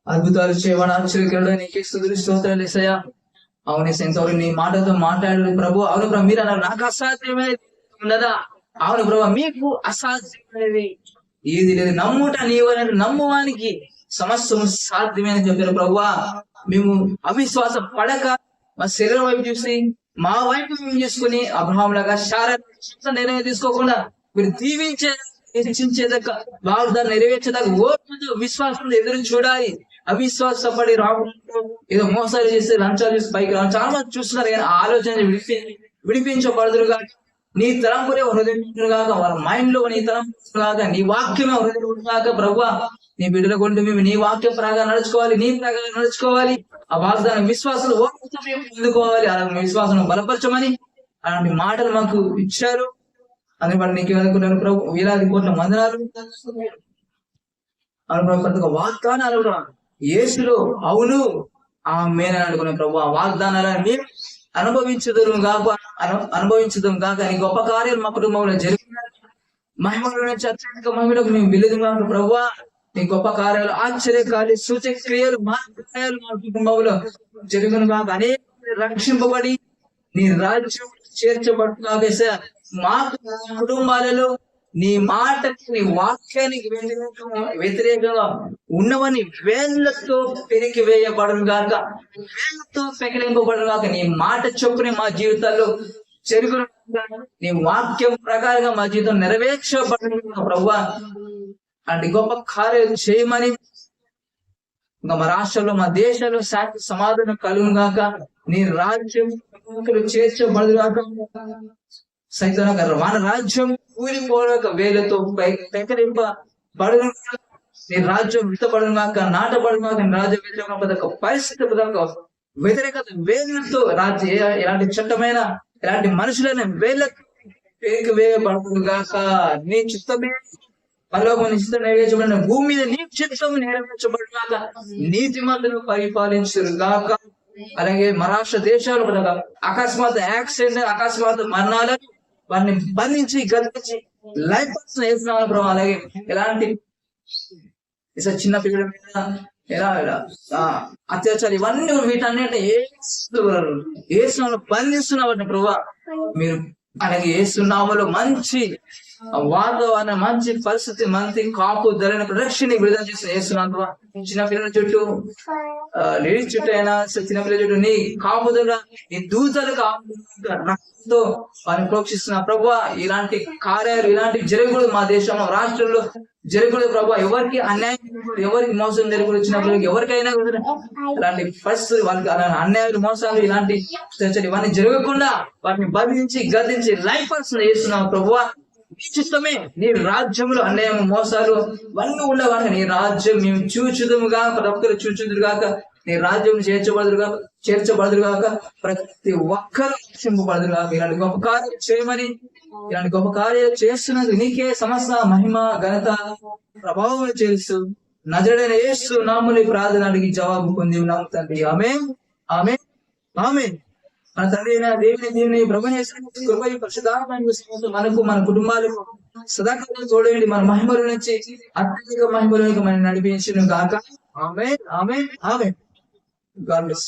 అద్భుతాలు చేయవాడు, ఆశ్చర్యకరుడు, నీకే స్తుతులు స్తోత్రాలు యేసయ్యా. అవును యేసయ్యా, నీ మాటతో మాట్లాడు ప్రభు. అవును ప్రభు, మీరు అన్నారు నాకు అసాధ్యమైనది ఉన్నదా? అవును ప్రభు, మీకు అసాధ్యమైనది ఏది లేదు. నమ్ముట నీవని నమ్మువానికి సమస్తము సాధ్యమే అని చెప్పారు ప్రభువా. మేము అవిశ్వాస పడక మా శరీరం వైపు చూసి మా వైపు మేము చేసుకుని అబ్రహాం లాగా శారీరక నిర్ణయం తీసుకోకుండా మీరు దీవించే హెచ్చించేదాకా వాగ్దాన్ని నెరవేర్చేదాకా ఓపికతో విశ్వాసంతో ఎదురు చూడాలి. అవిశ్వాసపడి రాకుండా ఏదో మోసాలు చేస్తే లంచాలు చేసి పైకి రావాలి. చాలా మంది చూస్తున్నారు కానీ ఆలోచన విడిపించబడదురు కాక, నీ తలంపులే హృదయం కాక, వాళ్ళ మైండ్ లో నీ తలంపు కాక, నీ వాక్యమే హృదయం కాక ప్రభువా. నీ బిడ్డల కొంటూ మేము నీ వాక్యం ప్రకారం నడుచుకోవాలి, నీ ప్రకారం నడుచుకోవాలి. ఆ వాగ్దానం విశ్వాసాలు ఓపికతో మేము పొందుకోవాలి. అలా విశ్వాసం బలపరచమని అలాంటి మాటలు మాకు ఇచ్చారు. అందుకే బట్టి నీకు అనుకున్నాను ప్రభు, వేలాది కోట్ల వందనాలు. ప్రతి ఒక్క వాగ్దానాలు కూడా యేసులో అవును ఆమేన్ అనుకున్నాను ప్రభు. ఆ వాగ్దానాలను మేము అనుభవించదుం కాక నీ గొప్ప కార్యాలు మా కుటుంబంలో జరిగిన మహిమలో అత్యధిక మహిమలకు మేము వెళ్లేదు కాక ప్రభువా. నీ గొప్ప కార్యాలు, ఆశ్చర్యకార్యాలు, సూచక క్రియలు, మా కార్యాలు మా కుటుంబంలో జరుగును కాక, అనేక రక్షింపబడి నీ రాజ్యం చేర్చబడుతున్నా మా కుటుంబాలలో నీ మాటకి నీ వాక్యానికి వ్యతిరేకంగా ఉన్నవని వేళ్లతో పెరిగి వేయబడను గాక, వేళ్లతో పెకిలింపబడను గాక. నీ మాట చొప్పున మా జీవితాల్లో జరుగును, నీ వాక్యం ప్రకారంగా మా జీవితం నెరవేర్చబడను ప్రభువా. అంటే గొప్ప కార్యాలు చేయమని ఇంకా మా రాష్ట్రంలో మా దేశంలో శాంతి సమాధానం కలుగును గాక. నీ రాజ్యం చేర్చబడదు గాక. సైతం మన రాజ్యం కూలిపోలేక వేలతో పెకరింపబడను. నీ రాజ్యం విత్తబడను గాక, నాటబడను గాక. నీ రాజ్యం వ్యతిరేక పరిస్థితి వ్యతిరేకత వేలతో రాజ్య ఎలాంటి చట్టమైన ఎలాంటి మనుషులైన వేలకు పెరిగి వేయబడదు గాక. నీ చిత్తమే పరలోకం నీ చిత్తం నెరవేర్చబడిన భూమి మీద నీ చిత్తం నెరవేర్చబడిన గాక. నీతి మందులు పరిపాలించరు గాక. అలాగే మహారాష్ట్ర దేశాలు కూడా అకస్మాత్ యాక్సిడెంట్, అకస్మాత్ మరణాలను వారిని బంధించి గతించి లైఫ్ వేస్తున్నారు ప్రభావం. అలాగే ఎలాంటి చిన్న పిల్లల మీద ఎలా అత్యాచారం ఇవన్నీ వీటన్నిటి ఏసునామలో బంధిస్తున్న వాటిని ప్రభావ మీరు అలాగే ఏసునామలో మంచి వాతావరణం, మంచి పరిస్థితి, మంచి కాపుదలైన రక్షణ విడుదల చేసిన ఏసునామా. చిన్న పిల్లల చుట్టూ లేడీస్ చుట్టూ అయినా చిన్నపిల్లల చుట్టూ నీ కాపుదల, నీ దూతలకు రక్తంతో వారిని ప్రోక్షిస్తున్నా ప్రభువా. ఇలాంటి కార్యాలు ఇలాంటివి జరగకూడదు మా దేశంలో, రాష్ట్రంలో జరగకూడదు ప్రభువా. ఎవరికి అన్యాయం, ఎవరికి మోసం జరగకూడదు. చిన్నపిల్లలకి ఎవరికైనా ఇలాంటి పరిస్థితులు, వాళ్ళకి అన్యాయాలు, మోసాలు ఇలాంటి ఇవన్నీ జరగకుండా వాటిని బంధించి గద్దించి లైఫ్ పర్సన్ చేస్తున్నావు ప్రభువా. నీ చిత్తమే, నీ రాజ్యంలో అన్యాయం, మోసాలు ఇవన్నీ ఉండవాక నీ రాజ్యం మేము చూచుదుముగా, ప్రతి ఒక్కరు చూచుదురుగాక. నీ రాజ్యం చేర్చబడదురుగాక. ప్రతి ఒక్కరు రక్షింపబడదురుగాక. ఇలాంటి గొప్ప కార్యాలు చేయమని, ఇలాంటి గొప్ప కార్యాలు చేస్తున్నందుకు నీకే సమస్త మహిమ, ఘనత, ప్రభావం చేస్తూ నజరేయుడైన యేసు నామములో ప్రార్థన అడిగి జవాబు పొంది ఉన్నాము తండ్రి. ఆమేన్, ఆమేన్, ఆమేన్. మన తండ్రి అయిన దేవుని ప్రభుని కృపయు పరిశుద్ధాత్మ మనకు, మన కుటుంబాలకు సదాకాలం తోడేయండి. మన మహిమల నుంచి అత్యధిక మహిమలోకి మనం నడిపించును గాక. Amen, amen, amen. God bless.